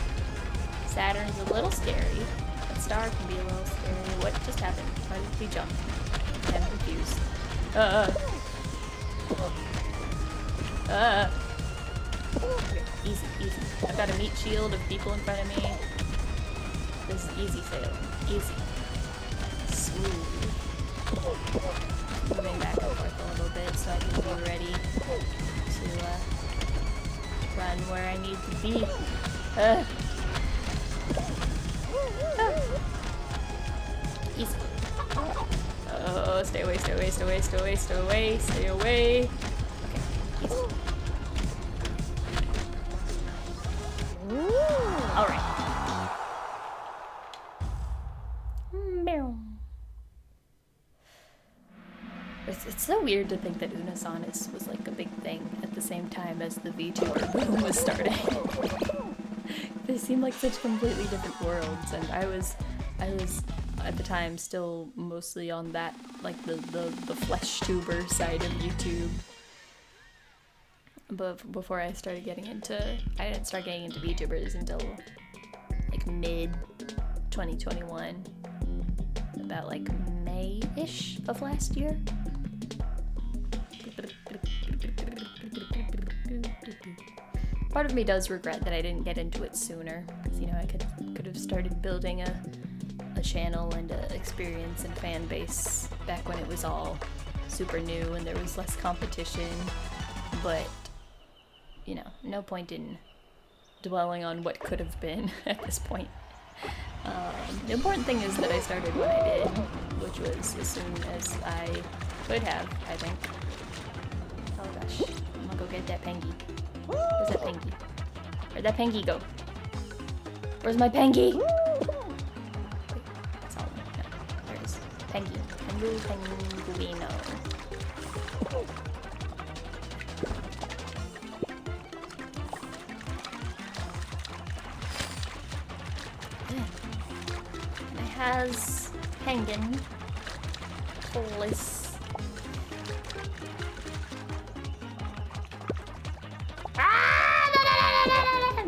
A: Saturn's a little scary. A star can be a little scary. What just happened? Why did we jump? I'm confused. Okay, easy, easy. I've got a meat shield of people in front of me. This is easy sailing. Easy. Smooth. Moving back and forth a little bit so I can be ready to run where I need to be. Easy. Oh, stay away, stay away, stay away, stay away, stay away, stay away. Okay, easy. Alright. It's so weird to think that Unasanis was like a big thing at the same time as the VTuber boom was starting. They seem like such completely different worlds, and I was at the time still mostly on that, like the flesh tuber side of YouTube. But before I started getting into, I didn't start getting into VTubers until like mid 2021, about like May-ish of last year. Part of me does regret that I didn't get into it sooner, because you know I could have started building a channel and a experience and fan base back when it was all super new and there was less competition. But you know, no point in dwelling on what could have been at this point. The important thing is that I started when I did, which was as soon as I could have, I think. Oh gosh, I'm gonna go get that pengy. Where's that pengy? Where'd that pengy go? Where's my pengy? Wait, that's all. No, there's pengy. Penguino. And I has penguin. Police.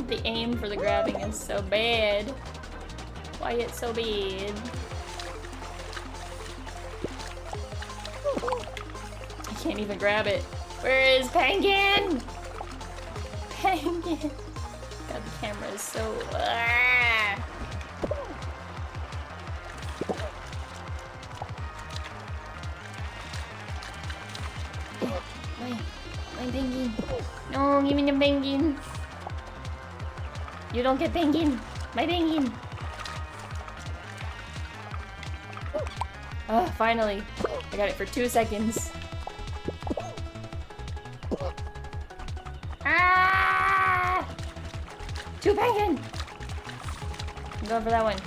A: The aim for the grabbing is so bad. Why it's so bad? I can't even grab it. Where is Penguin? Penguin. God, the camera is so. My penguin. No, give me the penguin. You don't get penguin! My penguin! Oh, finally! I got it for 2 seconds. Ah! 2 penguin! I'm going for that one.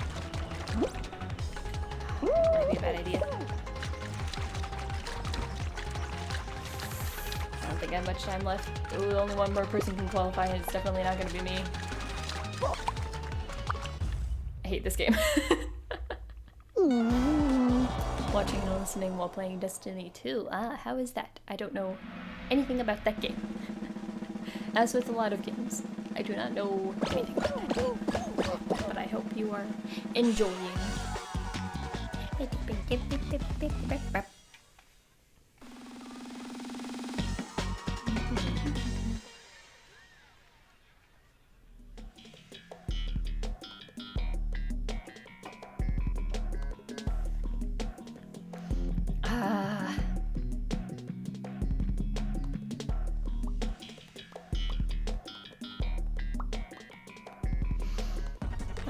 A: Might be a bad idea. I don't think I have much time left. Ooh, only one more person can qualify, and it's definitely not gonna be me. I hate this game. Watching and listening while playing Destiny 2. Ah, how is that? I don't know anything about that game. As with a lot of games, I do not know anything about that game. But I hope you are enjoying.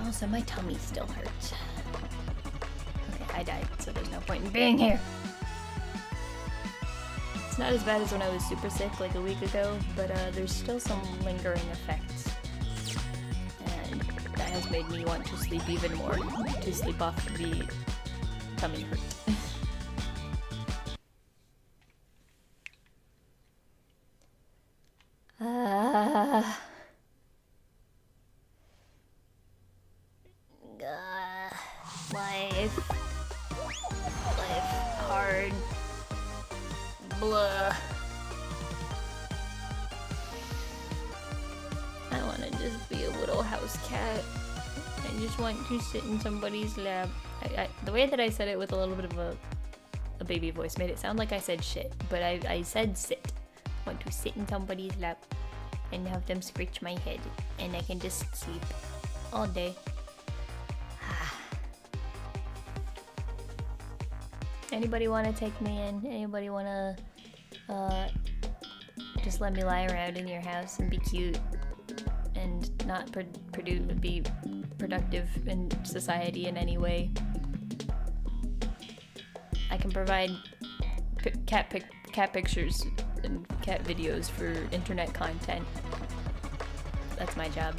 A: Also, my tummy still hurts. Okay, I died, so there's no point in being here. It's not as bad as when I was super sick like a week ago, but there's still some lingering effects. And that has made me want to sleep even more, to sleep off the tummy hurt. Life hard. Blah. I want to just be a little house cat. I just want to sit in somebody's lap. The way that I said it with a little bit of a baby voice made it sound like I said shit, but I said sit. I want to sit in somebody's lap and have them scratch my head, and I can just sleep all day. Anybody want to take me in? Anybody want to just let me lie around in your house and be cute and not be productive in society in any way? I can provide cat pictures and cat videos for internet content. That's my job.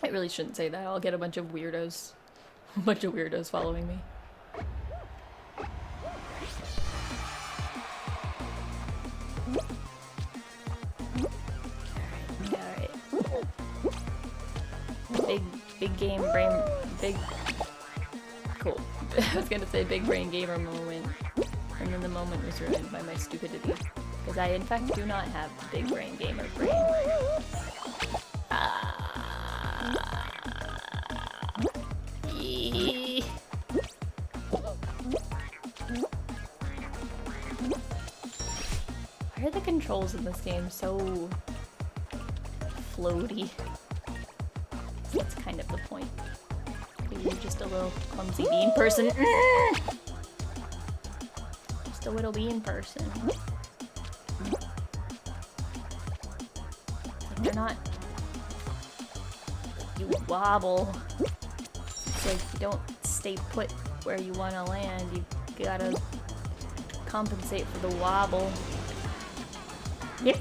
A: I really shouldn't say that. I'll get a bunch of weirdos following me. Alright. Big game brain, cool. I was gonna say big brain gamer moment, and then the moment was ruined by my stupidity. Because I in fact do not have big brain gamer brain. Why are the controls in this game so floaty? That's kind of the point. You're just a little clumsy bean person. Just a little bean person. Like they're not... You wobble. It's like you don't stay put where you want to land. You gotta compensate for the wobble. Yep.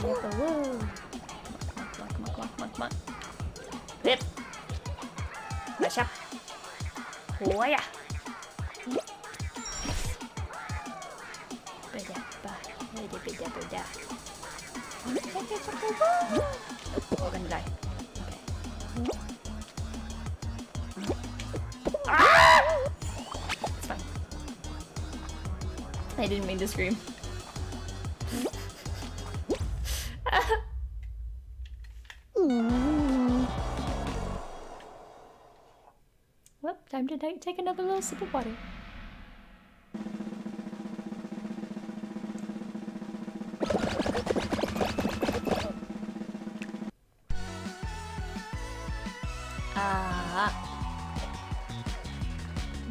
A: Whoa. Come on. Yep. Push up. Oh yeah. We're gonna die. Okay. Ah! It's fine. I didn't mean to scream. Well, time to take another little sip of water.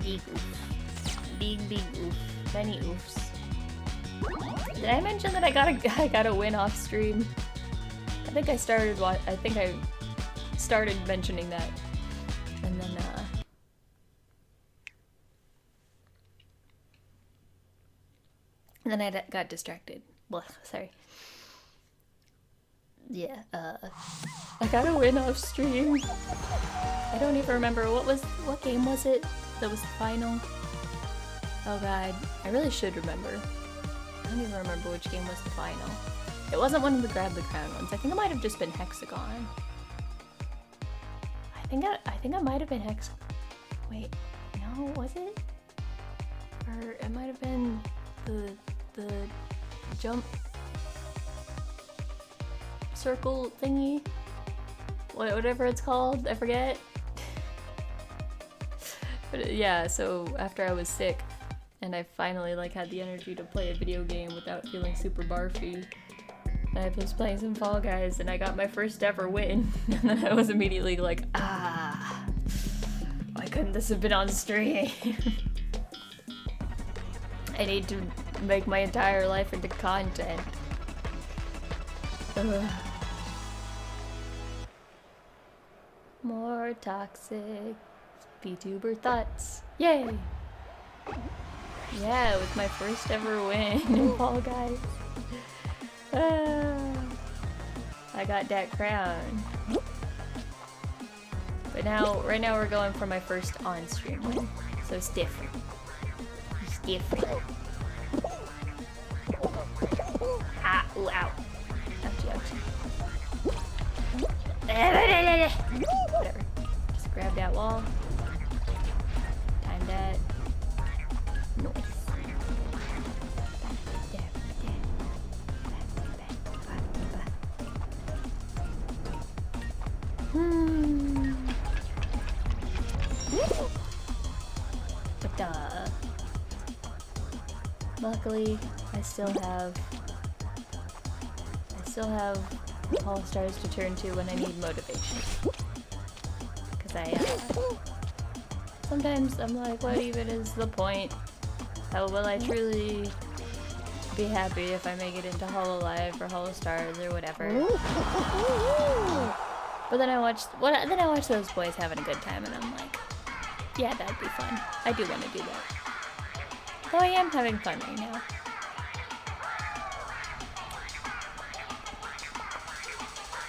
A: Big oof. Big oof. Many oofs. Did I mention that I got a win off stream? I think I started mentioning that, and then I got distracted. Blah, sorry. Yeah, I got a win off stream. I don't even remember what game was it that was the final. Oh god, I really should remember. I don't even remember which game was the final. It wasn't one of the grab the crown ones. I think it might have just been Hexagon. I think I might have been Wait, no, was it? Or or it might have been the jump circle thingy, whatever it's called, I forget. But yeah, so after I was sick and I finally like had the energy to play a video game without feeling super barfy, and I was playing some Fall Guys and I got my first ever win. And then I was immediately like, why couldn't this have been on stream? I need to make my entire life into content. Ugh. More toxic VTuber thoughts. Yay! Yeah, with my first ever win in Fall Guys. I got that crown. But now, right now we're going for my first on-stream win. So it's different. It's different. Ah, ooh, ow. Ouchie, ouchie. Whatever. Just grab that wall. Time that. Noise. But luckily, I still have Holostars to turn to when I need motivation. Cause sometimes I'm like, what even is the point? How will I truly be happy if I make it into Hololive or Holostars or whatever? But then I watch those boys having a good time and I'm like, yeah, that'd be fun. I do want to do that. Though I am having fun right now.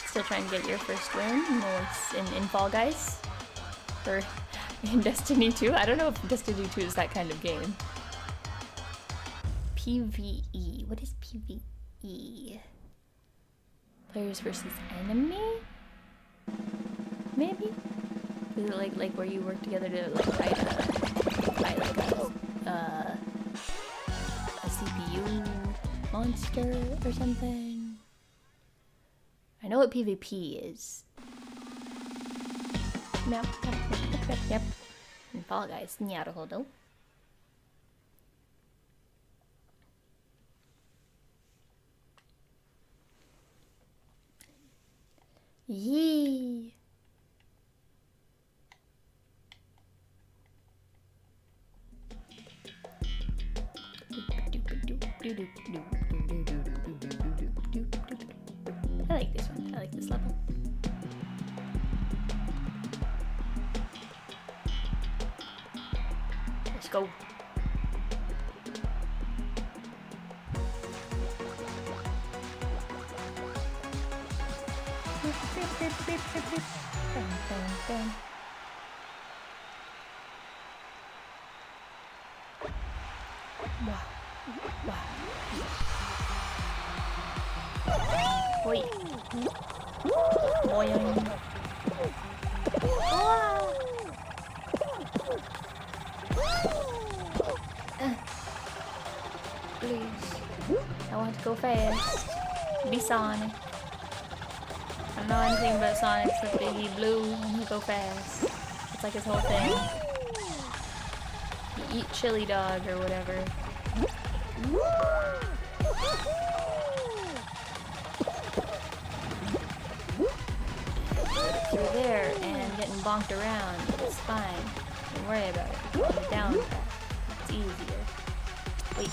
A: Still trying to get your first win in Fall Guys? Or in Destiny 2? I don't know if Destiny 2 is that kind of game. PvE. What is PvE? Players versus enemy? Maybe? Is it like where you work together to like fight a CPU monster or something? I know what PvP is. Yep. And Fall Guys. Naruhodo. Yee. I like this one. I like this level. Let's go. Oi. Boing. Please. I want to go fast. Be Sonic. I don't know anything about Sonic except that he blue and he go fast. It's like his whole thing. You eat chili dog or whatever. If you're there and getting bonked around, it's fine. Don't worry about it. On the down path. It's easier. Wait.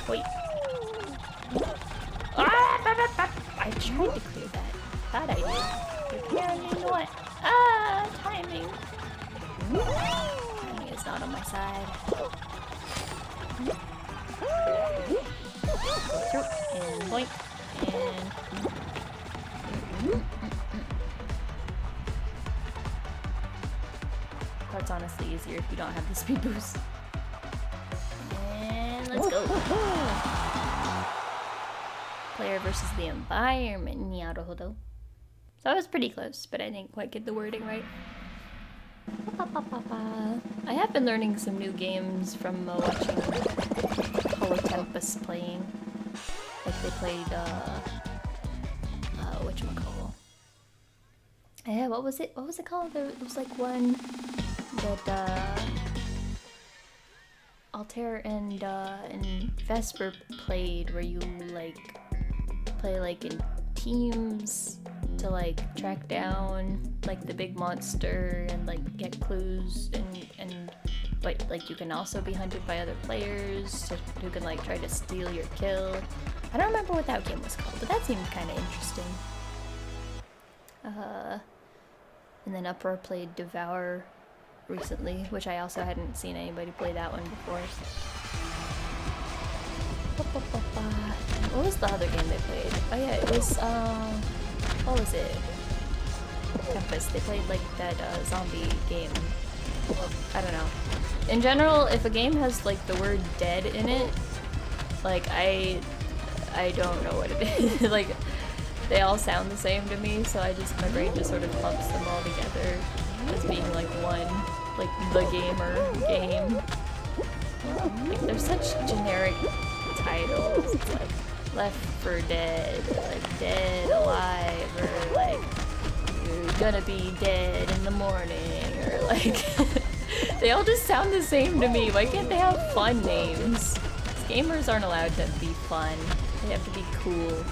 A: Wait. I tried to clear that. Thought I did. Apparently not. Timing. Timing is not on my side. And boink. And... Part's honestly easier if you don't have the speed boost. And let's go. Player versus the environment. Naruhodo. So I was pretty close, but I didn't quite get the wording right. I have been learning some new games from watching Holostars playing. Like they played, whatchamacallit? Yeah, what was it? What was it called? There was like one that, Altair and Vesper played where you, like, play, like, in teams to, like, track down, like, the big monster and, like, get clues but, like, you can also be hunted by other players who can, like, try to steal your kill. I don't remember what that game was called, but that seemed kind of interesting. And then Uproar played Devour recently, which I also hadn't seen anybody play that one before. What was the other game they played? Oh yeah, it was, what was it? Tempest. They played like that zombie game. I don't know. In general, if a game has like the word dead in it, like I don't know what it is. Like they all sound the same to me, so my brain just sort of clumps them all together as being like one, like the gamer game. Like they're such generic titles. It's like Left 4 Dead, or like Dead Alive, or like You're Gonna Be Dead in the Morning, or like they all just sound the same to me. Why can't they have fun names? Gamers aren't allowed to be fun. They have to be cool.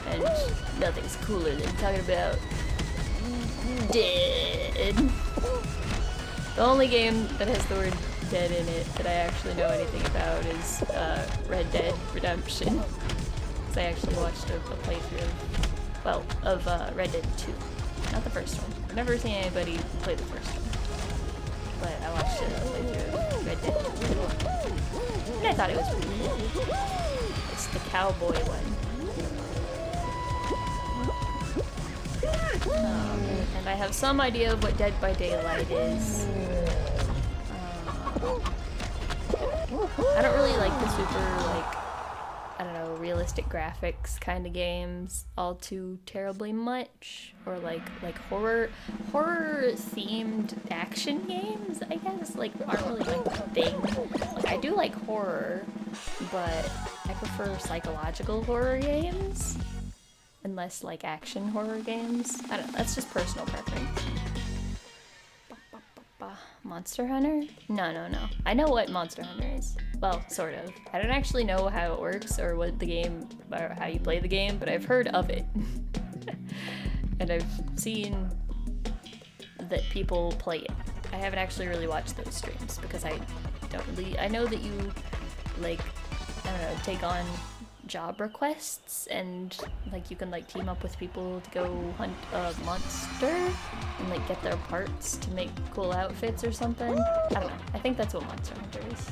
A: And nothing's cooler than talking about dead. The only game that has the word dead in it that I actually know anything about is Red Dead Redemption. Because I actually watched a playthrough of Red Dead 2. Not the first one. I've never seen anybody play the first one. But I watched a playthrough of Red Dead 2. And I thought it was pretty cool. It's the cowboy one. And I have some idea of what Dead by Daylight is. I don't really like the super, like, I don't know, realistic graphics kind of games all too terribly much. Or like horror themed action games, I guess, like aren't really my thing. Like I do like horror, but I prefer psychological horror games. And less like action horror games. I don't know, that's just personal preference. Monster Hunter? No. I know what Monster Hunter is. Well, sort of. I don't actually know how it works or what the game, or how you play the game, but I've heard of it. And I've seen that people play it. I haven't actually really watched those streams because I know that you, like, I don't know, take on job requests and like you can like team up with people to go hunt a monster and like get their parts to make cool outfits or something. I don't know. I think that's what Monster Hunter is.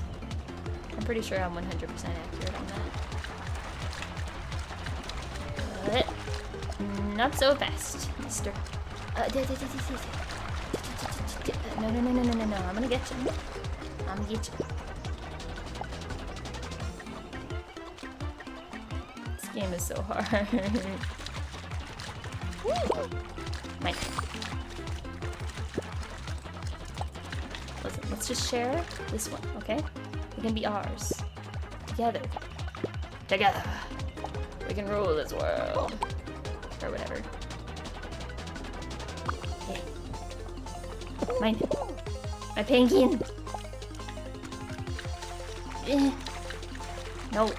A: I'm pretty sure I'm 100% accurate on that. Not so fast, mister. No. I'm gonna get you. I'm gonna get you. Game is so hard. Mine. Listen, let's just share this one, okay? It can be ours. Together. We can rule this world. Or whatever. Yeah. Mine. My penguin. No.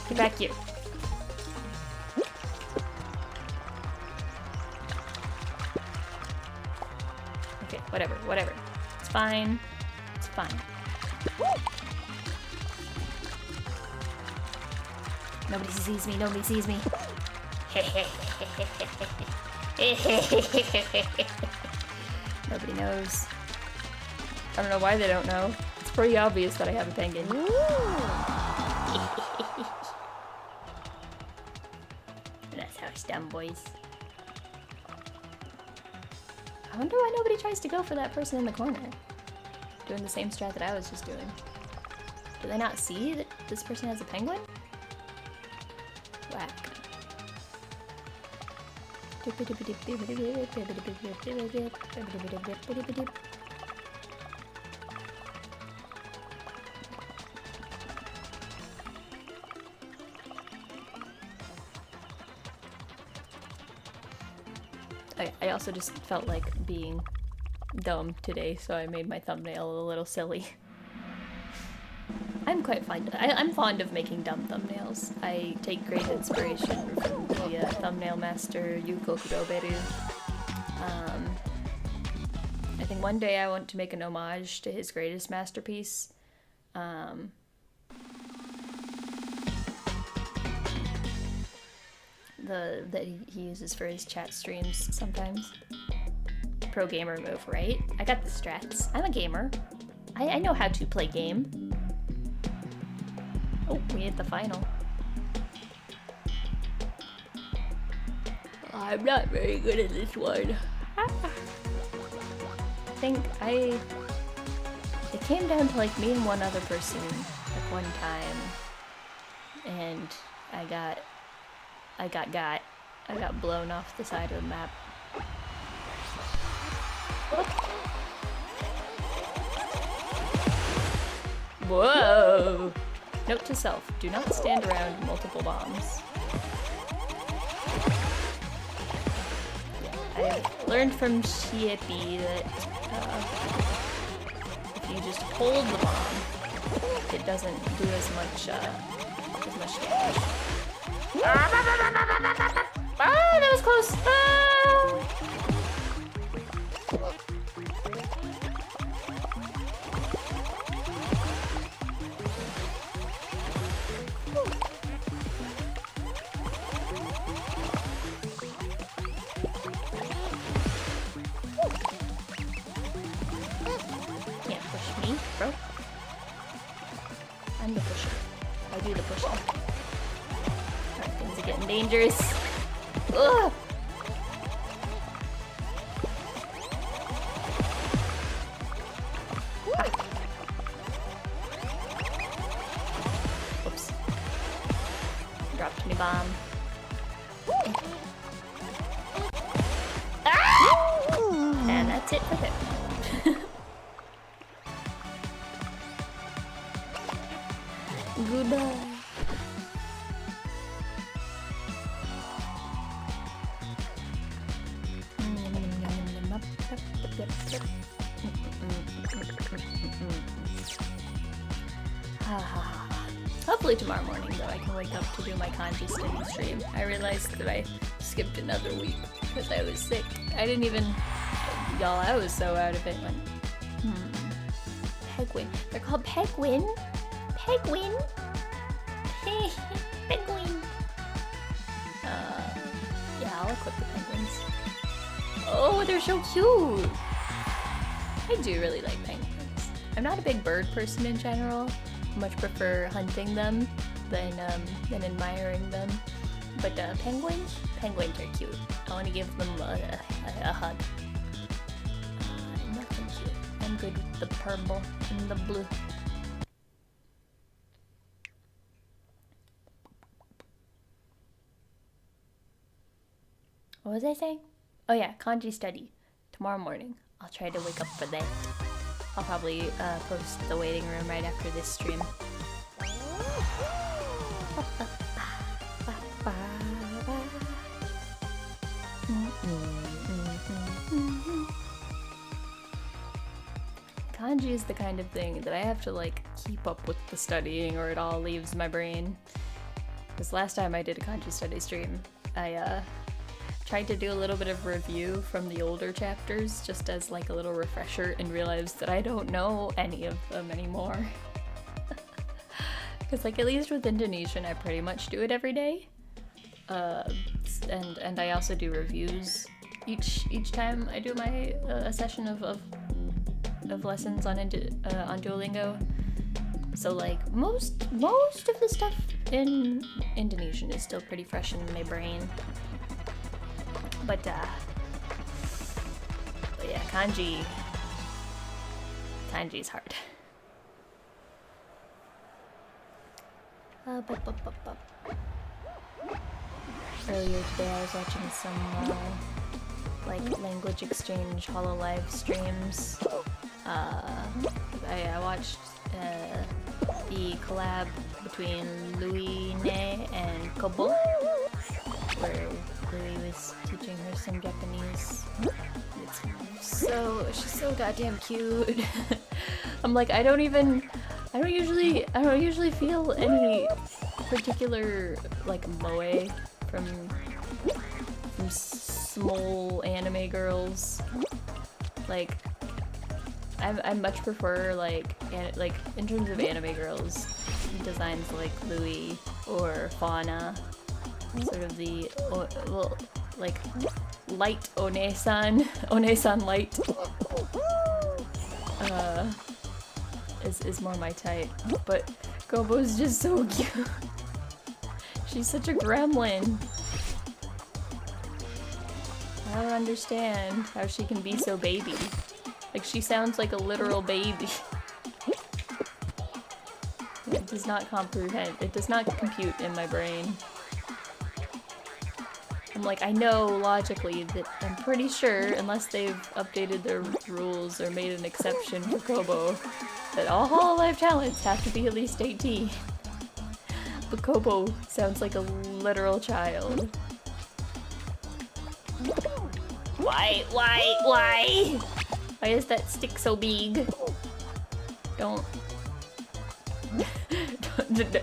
A: Get back here. Whatever. It's fine. It's fine. Nobody sees me. Nobody knows. I don't know why they don't know. It's pretty obvious that I have a penguin. That's how it's done, boys. I wonder why nobody tries to go for that person in the corner. Doing the same strat that I was just doing. Do they not see that This person has a penguin? Whack. I also just felt like being dumb today, so I made my thumbnail a little silly. I'm fond of making dumb thumbnails. I take great inspiration from the thumbnail master Yuko Kuroberu. I think one day I want to make an homage to his greatest masterpiece. That he uses for his chat streams sometimes. Pro gamer move, right? I got the strats. I'm a gamer. I know how to play game. Oh, we hit the final. I'm not very good at this one. I think it came down to like me and one other person at one time, and I got blown off the side of the map. Whoa! Note to self, do not stand around multiple bombs. I learned from Shiepi that if you just hold the bomb, it doesn't do as much damage. Ah, that was close! Ah! Can't push me, bro. I'm the pusher. I do the pushing. Alright, things are getting dangerous. Ugh! Whoops. Dropped me bomb. Ah! And that's it for him. Goodbye. Hopefully tomorrow morning, though, I can wake up to do my kanji study stream. I realized that I skipped another week because I was sick. I didn't even... Y'all, I was so out of it when... Penguin. They're called penguin. Penguin. Penguin. Yeah, I'll equip the penguins. Oh, they're so cute. I do really like penguins. I'm not a big bird person in general. I much prefer hunting them than admiring them. But penguins are cute. I want to give them a hug. Nothing cute. I'm good with the purple and the blue. What was I saying? Oh yeah, kanji study. Tomorrow morning. I'll try to wake up for that. I'll probably post the waiting room right after this stream. Kanji is the kind of thing that I have to like keep up with the studying or it all leaves my brain. Because last time I did a kanji study stream, I tried to do a little bit of review from the older chapters just as like a little refresher and realized that I don't know any of them anymore. Because like at least with Indonesian I pretty much do it every day. And I also do reviews each time I do my a session of lessons on Duolingo. So like most of the stuff in Indonesian is still pretty fresh in my brain. But yeah, kanji's hard. Bup. Earlier today I was watching some like language exchange HoloLive streams. I watched the collab between Louis Ne and Kobo, where Louis was teaching her some Japanese. She's so goddamn cute. I'm like, I don't usually feel any particular like moe from small anime girls. Like, I much prefer like in terms of anime girls, designs like Louis or Fauna, sort of the like light One-san light is more my type. But Gobo's just so cute. She's such a gremlin. I don't understand how she can be so baby. Like, she sounds like a literal baby. It does not comprehend. It does not compute in my brain. I'm like, I know logically that I'm pretty sure, unless they've updated their rules or made an exception for Kobo, that all HoloLive talents have to be at least 18. But Kobo sounds like a literal child. Why? Why is that stick so big? Don't.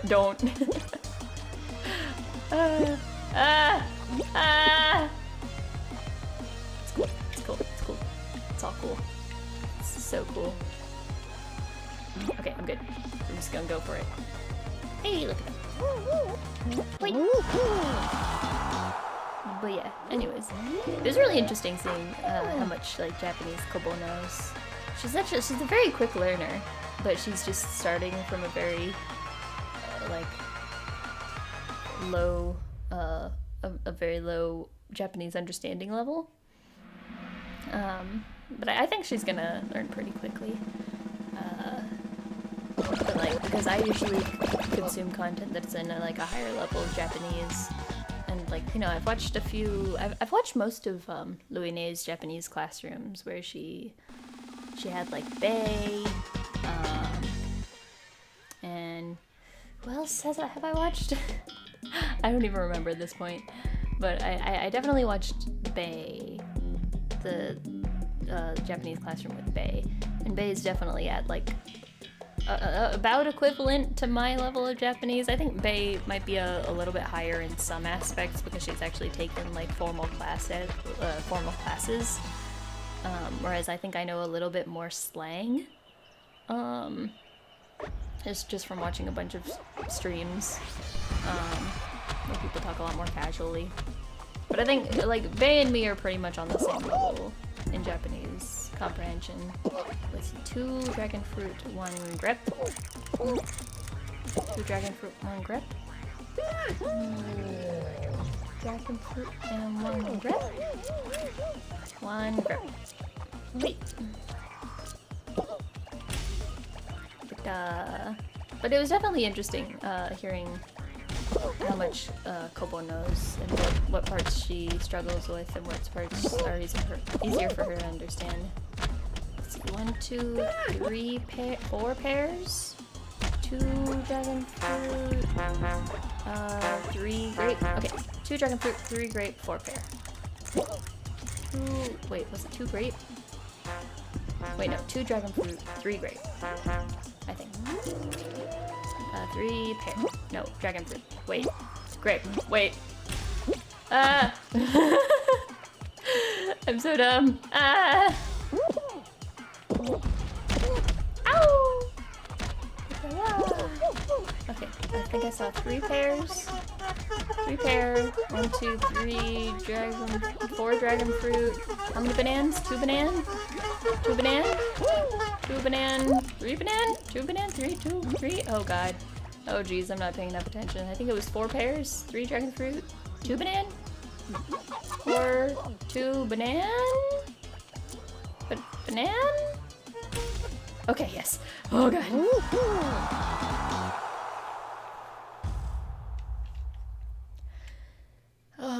A: Don't. It's cool. It's all cool. It's so cool. Okay, I'm good. I'm just gonna go for it. Hey, look at that. Wait. But yeah, anyways, it was really interesting seeing how much like Japanese Kobo knows. She's a very quick learner, but she's just starting from a very like low a very low Japanese understanding level. But I think she's gonna learn pretty quickly. But like, because I usually consume content that's in a higher level of Japanese, and like, you know, I've watched most of Louis Ne's Japanese classrooms where she had like Bae, and what else have I watched? I don't even remember at this point, but I definitely watched Bae, the Japanese classroom with Bae, and Bae is definitely at like about equivalent to my level of Japanese. I think Bae might be a little bit higher in some aspects because she's actually taken like formal classes, whereas I think I know a little bit more slang. Just from watching a bunch of streams, where people talk a lot more casually. But I think like Bae and me are pretty much on the same level in Japanese comprehension. Let's see, 2 dragon fruit, 1 grep. 2 dragon fruit, 1 grep. Dragon fruit and 1 grep. 1 grep. Wait. But it was definitely interesting hearing how much Kobo knows and what parts she struggles with and what parts are easier for her to understand. Let's see, 1, 2, 3 4 pairs. 2 dragon fruit, 3 grape. Okay, 2 dragon fruit, 3 grape, 4 pear. 2, wait, was it 2 grape? Wait, no, 2 dragon fruit, 3 grape. I think. 3 pear. No, dragon fruit. Wait. Grape. Wait. I'm so dumb. Ow! Okay, I think I saw 3 pairs. 3 pear. 1, 2, 3 dragon. 4 dragon fruit. How many bananas? 2 bananas? 2 bananas? 2 bananas? 3 bananas? 2 bananas? 3, 2, 3? Oh god. Oh geez, I'm not paying enough attention. I think it was 4 pairs, 3 dragon fruit, 2 banana, 4, 2 banana, banana? Okay, yes. Oh god.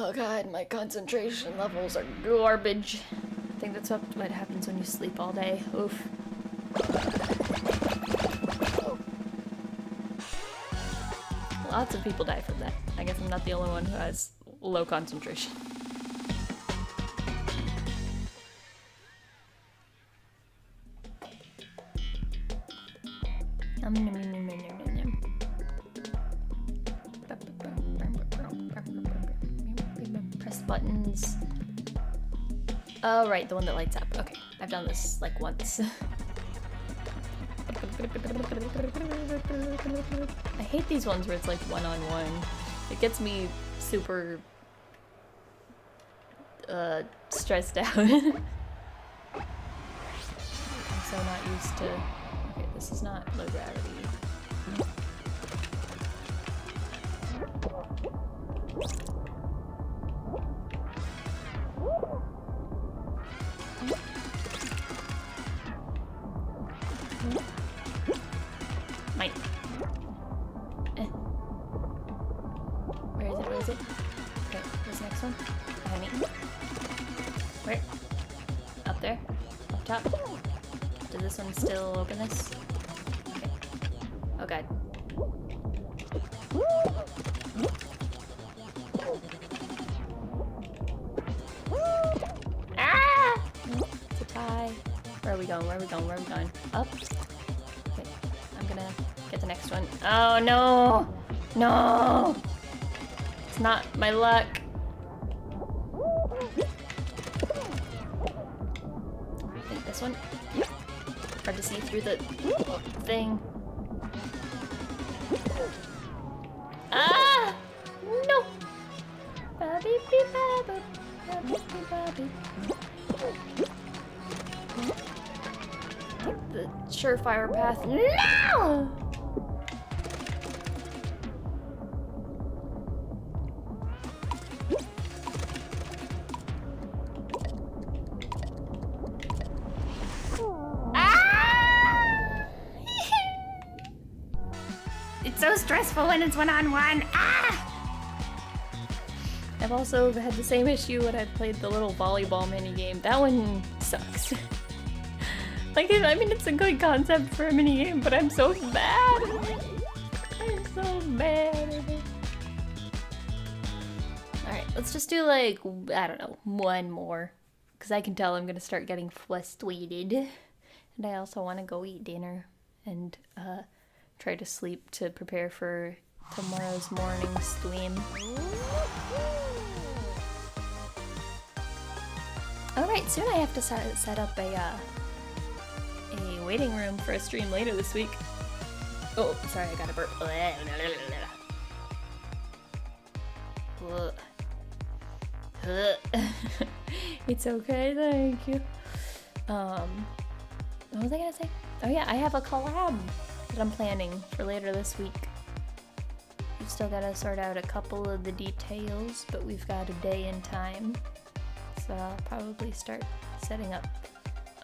A: Oh god, my concentration levels are garbage. I think that's what happens when you sleep all day. Oof. Lots of people die from that. I guess I'm not the only one who has low concentration. Press buttons. Oh, right, the one that lights up. Okay, I've done this like once. I hate these ones where it's like one-on-one. It gets me super stressed out. I'm so not used to... Okay, this is not low gravity. Mine. Where is it? Where is it? Okay, where's the next one? Behind me. Where? Up there? Up top? Does this one still open this? Okay. Oh god. Ah! It's a tie. Where are we going? Where are we going? Where are we going? Up? Okay. I'm gonna get the next one. Oh no! No! It's not my luck. I think this one. Yeah. Hard to see through the thing. Ah! No! Take the surefire path. No! It's so stressful when it's one-on-one. Ah! I've also had the same issue when I played the little volleyball minigame. That one sucks. Like, I mean, it's a good concept for a minigame, but I'm so bad at it. I'm so bad at it. Alright, let's just do like, I don't know, one more. Because I can tell I'm gonna start getting frustrated. And I also want to go eat dinner and try to sleep to prepare for tomorrow's morning stream. Alright, soon I have to set up a waiting room for a stream later this week. Oh, sorry, I got a burp. It's okay, thank you. What was I gonna say? Oh yeah, I have a collab that I'm planning for later this week. We've still gotta sort out a couple of the details, but we've got a day and time. So I'll probably start setting up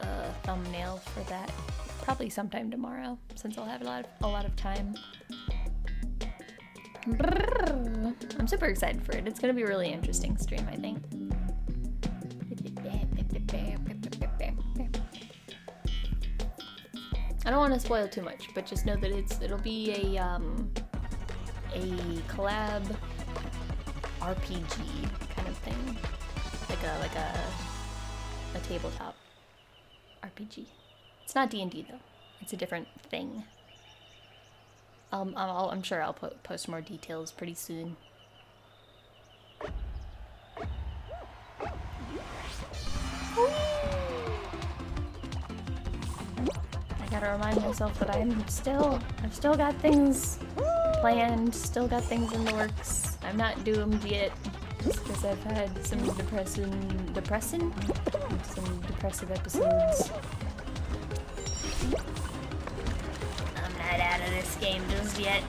A: a thumbnail for that probably sometime tomorrow, since I'll have a lot of time. I'm super excited for it. It's gonna be a really interesting stream, I think. I don't want to spoil too much, but just know that it'll be a collab RPG kind of thing, like a tabletop RPG. It's not D&D though. It's a different thing. I'm sure I'll post more details pretty soon. I gotta remind myself that I've still got things planned, still got things in the works. I'm not doomed yet, just because I've had some depressive episodes. I'm not out of this game just yet.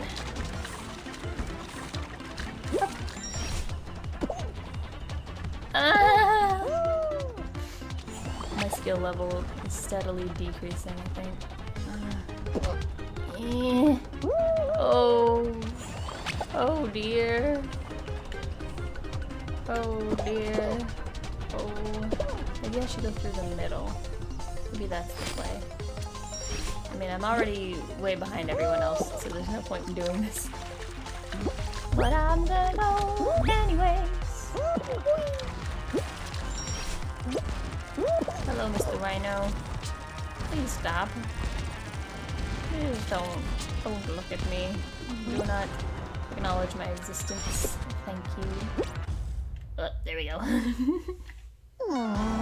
A: My skill level is steadily decreasing, I think. Oh dear. Oh dear. Oh. Maybe I should go through the middle. Maybe that's the play. I mean, I'm already way behind everyone else, so there's no point in doing this. But I'm gonna go anyways. Hello, Mr. Rhino. Please stop. Please don't look at me. Do not acknowledge my existence. Thank you. There we go.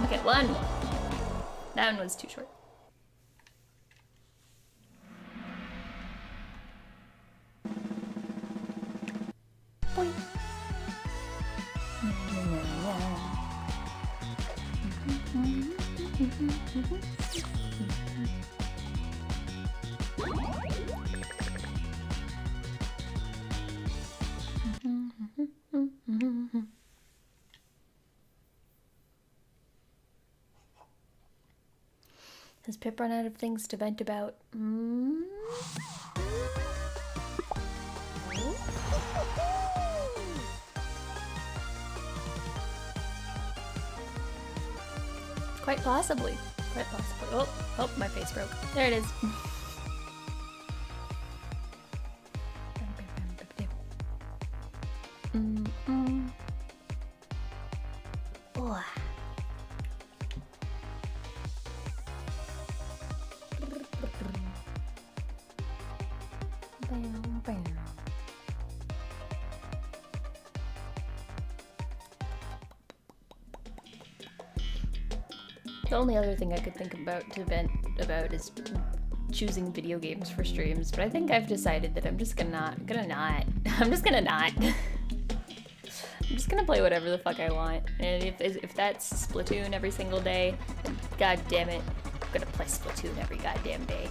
A: Okay, one more. That one was too short. Boing. Has Pip run out of things to vent about? Quite possibly. Quite possibly. Oh, my face broke. There it is. Oh. The only other thing I could think about to vent about is choosing video games for streams, but I think I've decided that I'm just gonna not. I'm just gonna play whatever the fuck I want, and if that's Splatoon every single day, god damn it, I'm gonna play Splatoon every goddamn day.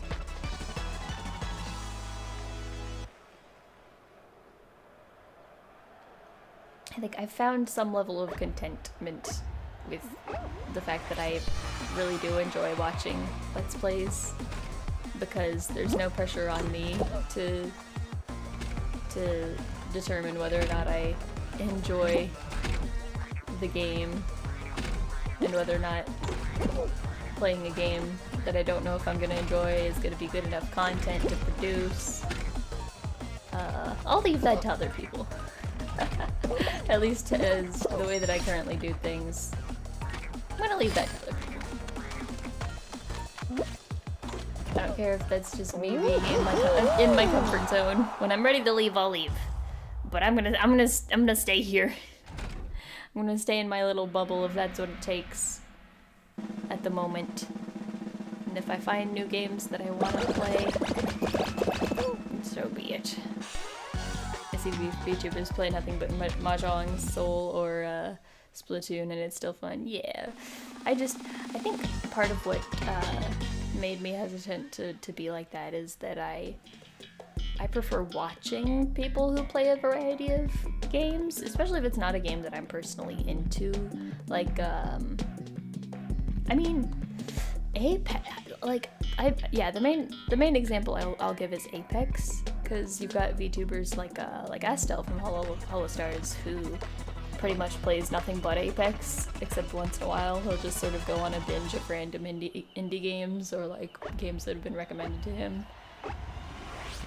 A: I think I've found some level of contentment with the fact that I really do enjoy watching Let's Plays, because there's no pressure on me to determine whether or not I enjoy the game, and whether or not playing a game that I don't know if I'm gonna enjoy is gonna be good enough content to produce. I'll leave that to other people. At least as the way that I currently do things. I'm gonna leave that to other people. I don't care if that's just me being in my comfort zone. When I'm ready to leave, I'll leave. But I'm gonna stay here. I'm gonna stay in my little bubble if that's what it takes at the moment. And if I find new games that I want to play, so be it. I see VTubers play nothing but Mahjong, Soul, or Splatoon, and it's still fun. Yeah. I think part of what made me hesitant to be like that is that I prefer watching people who play a variety of games, especially if it's not a game that I'm personally into. Like, I mean, Apex. Like, the main example I'll give is Apex, because you've got VTubers like Astel from Holostars, who pretty much plays nothing but Apex, except once in a while he'll just sort of go on a binge of random indie games, or like games that have been recommended to him,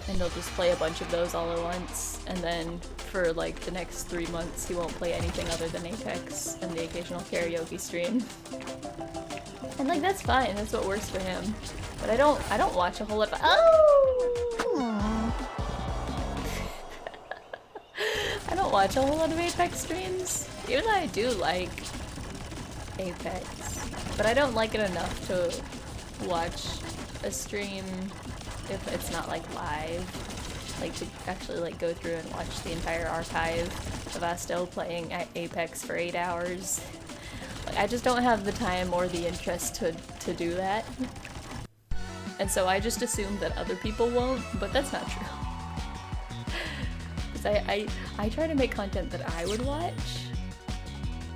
A: and he'll just play a bunch of those all at once, and then for like the next 3 months he won't play anything other than Apex and the occasional karaoke stream. And like, that's fine, that's what works for him. But I don't watch a whole lot of— I don't watch a whole lot of Apex streams, even though I do like Apex. But I don't like it enough to watch a stream if it's not like live. Like, to actually like go through and watch the entire archive of Astel playing at Apex for 8 hours. Like, I just don't have the time or the interest to do that. And so I just assume that other people won't, but that's not true. Because I try to make content that I would watch.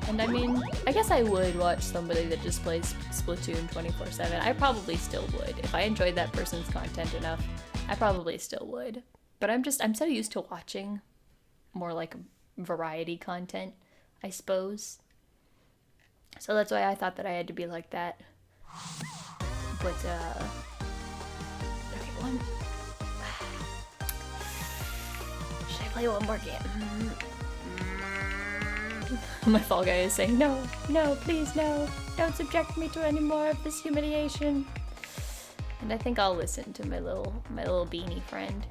A: And I mean, I guess I would watch somebody that just plays Splatoon 24/7. I probably still would. If I enjoyed that person's content enough, I probably still would. But I'm so used to watching more like variety content. I suppose. So that's why I thought that I had to be like that. But, okay, one. Should I play one more game? My Fall Guy is saying, no, no, please, no. Don't subject me to any more of this humiliation. And I think I'll listen to my little beanie friend.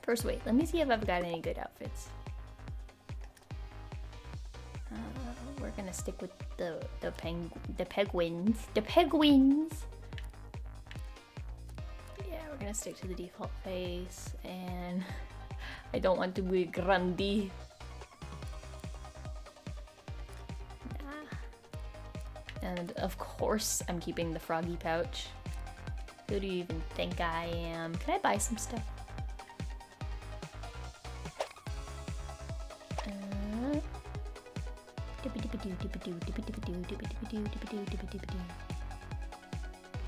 A: First, wait, let me see if I've got any good outfits. We're gonna stick with the penguins. The penguins! Yeah, we're gonna stick to the default face, and I don't want to be grande. And of course, I'm keeping the froggy pouch. Who do you even think I am? Can I buy some stuff?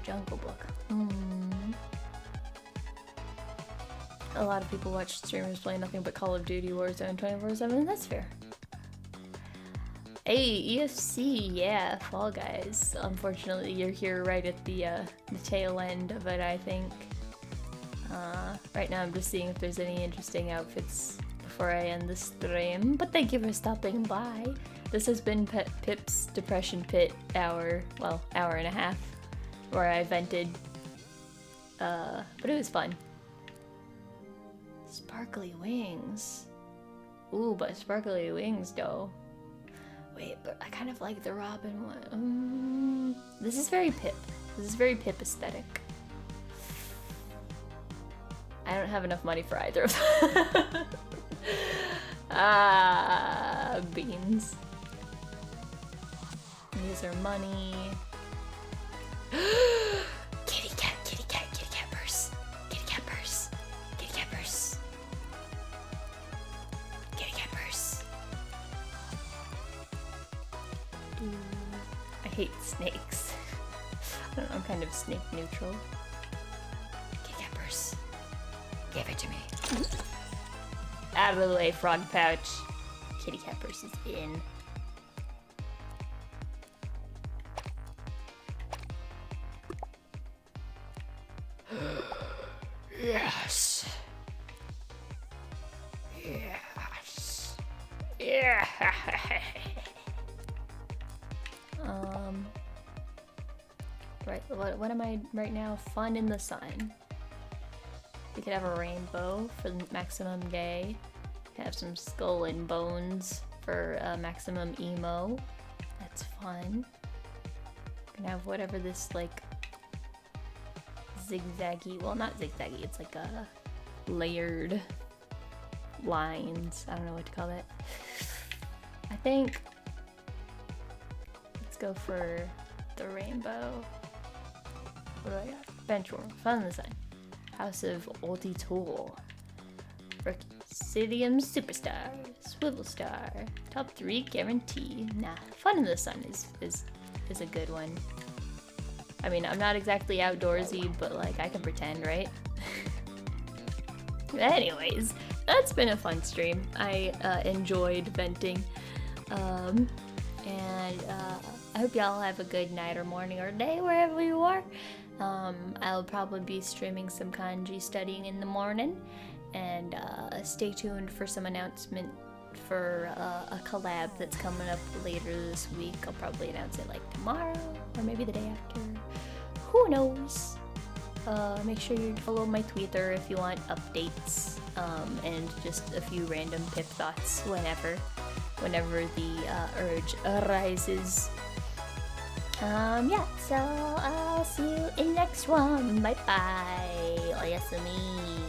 A: Jungle Book. A lot of people watch streamers play nothing but Call of Duty Warzone 24/7. That's fair. Hey, EFC, yeah, Fall Guys. Unfortunately, you're here right at the tail end of it, I think. Right now I'm just seeing if there's any interesting outfits before I end the stream. But thank you for stopping by. This has been Pip's Depression Pit hour, well, hour and a half, where I vented. But it was fun. Sparkly wings. Ooh, but sparkly wings, though. Wait, but I kind of like the Robin one. This is very Pip. This is very Pip aesthetic. I don't have enough money for either of them. Beans. These are money. Kitty cat purse. Kitty cat purse. Kitty cat purse. Kitty cat purse. I hate snakes. I don't know, I'm kind of snake neutral. Kitty cat purse. Give it to me. Out of the way, frog pouch. Kitty cat purse is in. Yes. Yes. Yeah. Right, what am I right now? Fun in the sun. We could have a rainbow for maximum gay. Have some skull and bones for maximum emo. That's fun. Can have whatever this like zigzaggy, well not zigzaggy, it's like a layered lines. I don't know what to call that. I think let's go for the rainbow. What do I got? Benchwarmer, fun in the sun. House of Ulti Tool. Requisidium Superstar. Swivel Star. Top 3 guarantee. Nah, fun in the sun is a good one. I mean, I'm not exactly outdoorsy, but like I can pretend, right? Anyways, that's been a fun stream. I enjoyed venting. And I hope y'all have a good night or morning or day wherever you are. I'll probably be streaming some kanji studying in the morning, and stay tuned for some announcement for a collab that's coming up later this week. I'll probably announce it like tomorrow or maybe the day after. Who knows? Make sure you follow my Twitter if you want updates, and just a few random Pip thoughts whenever the urge arises. Yeah, so I'll see you in next one. Bye bye. Oyasumi.